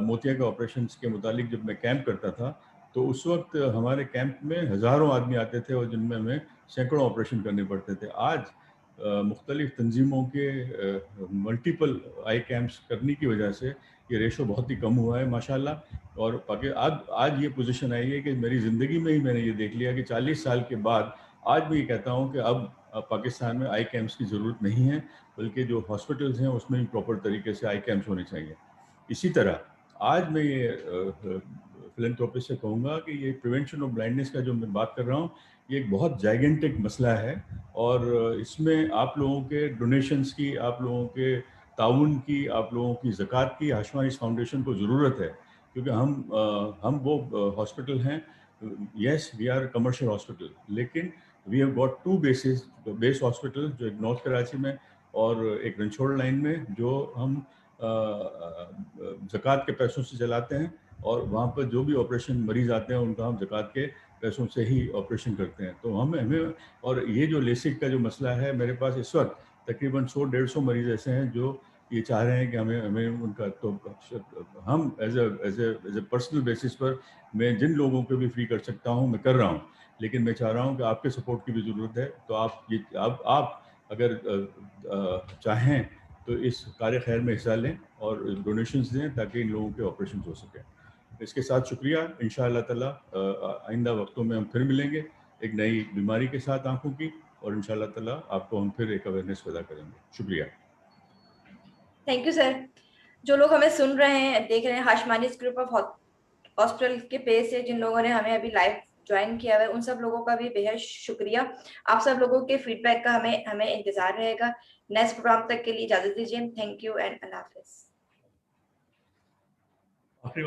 मोतिया के ऑपरेशन के मुतालिक जब मैं कैंप करता था, तो उस वक्त हमारे कैंप में हज़ारों आदमी आते थे और जिनमें हमें सैकड़ों ऑपरेशन करने पड़ते थे। आज मुख्तलिफ तंजीमों के मल्टीपल आई कैंप्स करने की वजह से ये रेशो बहुत ही कम हुआ है माशाल्लाह। और आज ये पोजीशन आई है कि मेरी ज़िंदगी में ही मैंने ये देख लिया कि 40 साल के बाद आज मैं ये कहता हूँ कि अब पाकिस्तान में आई कैंप्स की ज़रूरत नहीं है, बल्कि जो हॉस्पिटल्स हैं उसमें भी प्रॉपर तरीके से आई कैंप्स होने चाहिए। इसी तरह आज मैं ये फिलैंथ्रोपिस्ट से कहूँगा कि ये प्रिवेंशन ऑफ ब्लाइंडनेस का जो मैं बात कर रहा हूँ, ये एक बहुत जाइगेंटिक मसला है और इसमें आप लोगों के डोनेशंस की, आप लोगों के ताउन की, आप लोगों की ज़कात की हाशमानिस फाउंडेशन को ज़रूरत है, क्योंकि हम वो हॉस्पिटल हैं, yes we are commercial hospital, लेकिन we have got to base hospital, जो एक नॉर्थ कराची में और एक रनछोड़ लाइन में, जो हम ज़कात के पैसों से चलाते हैं और वहाँ पर जो भी ऑपरेशन मरीज़ आते हैं उनका हम ज़कात के पैसों से ही ऑपरेशन करते हैं। तो हमें और ये जो लेसिक का जो मसला है, मेरे पास इस वक्त तकरीबन 100-150 मरीज़ ऐसे हैं जो ये चाह रहे हैं कि हमें उनका, तो हम एज ए पर्सनल बेसिस पर मैं जिन लोगों को भी फ्री कर सकता हूँ मैं कर रहा हूँ, लेकिन मैं चाह रहा हूँ कि आपके सपोर्ट की भी ज़रूरत है। तो आप अगर चाहें तो इस कार्य खैर में हिस्सा लें और डोनेशंस दें ताकि इन लोगों के ऑपरेशन हो सकें। इसके साथ शुक्रिया। इंशाअल्लाह ताला आइंदा वक्तों में हम फिर मिलेंगे एक नई बीमारी के साथ आंखों की, और इंशाअल्लाह ताला आपको हम फिर एक अवेयरनेस पैदा करेंगे। शुक्रिया। Thank you sir. जो लोग हमें सुन रहे हैं, देख रहे हैं, हाशमानिस ग्रुप ऑफ हॉस्पिटल के पेज से जिन लोगों ने हमें अभी लाइव ज्वाइन किया हुआ है, उन सब लोगों का भी बेहद शुक्रिया। आप सब लोगों के फीडबैक का हमें हमें इंतजार रहेगा। नेक्स्ट प्रोग्राम तक के लिए इजाजत दीजिए। थैंक यू एंड अल्लाह हाफिज। आखिरी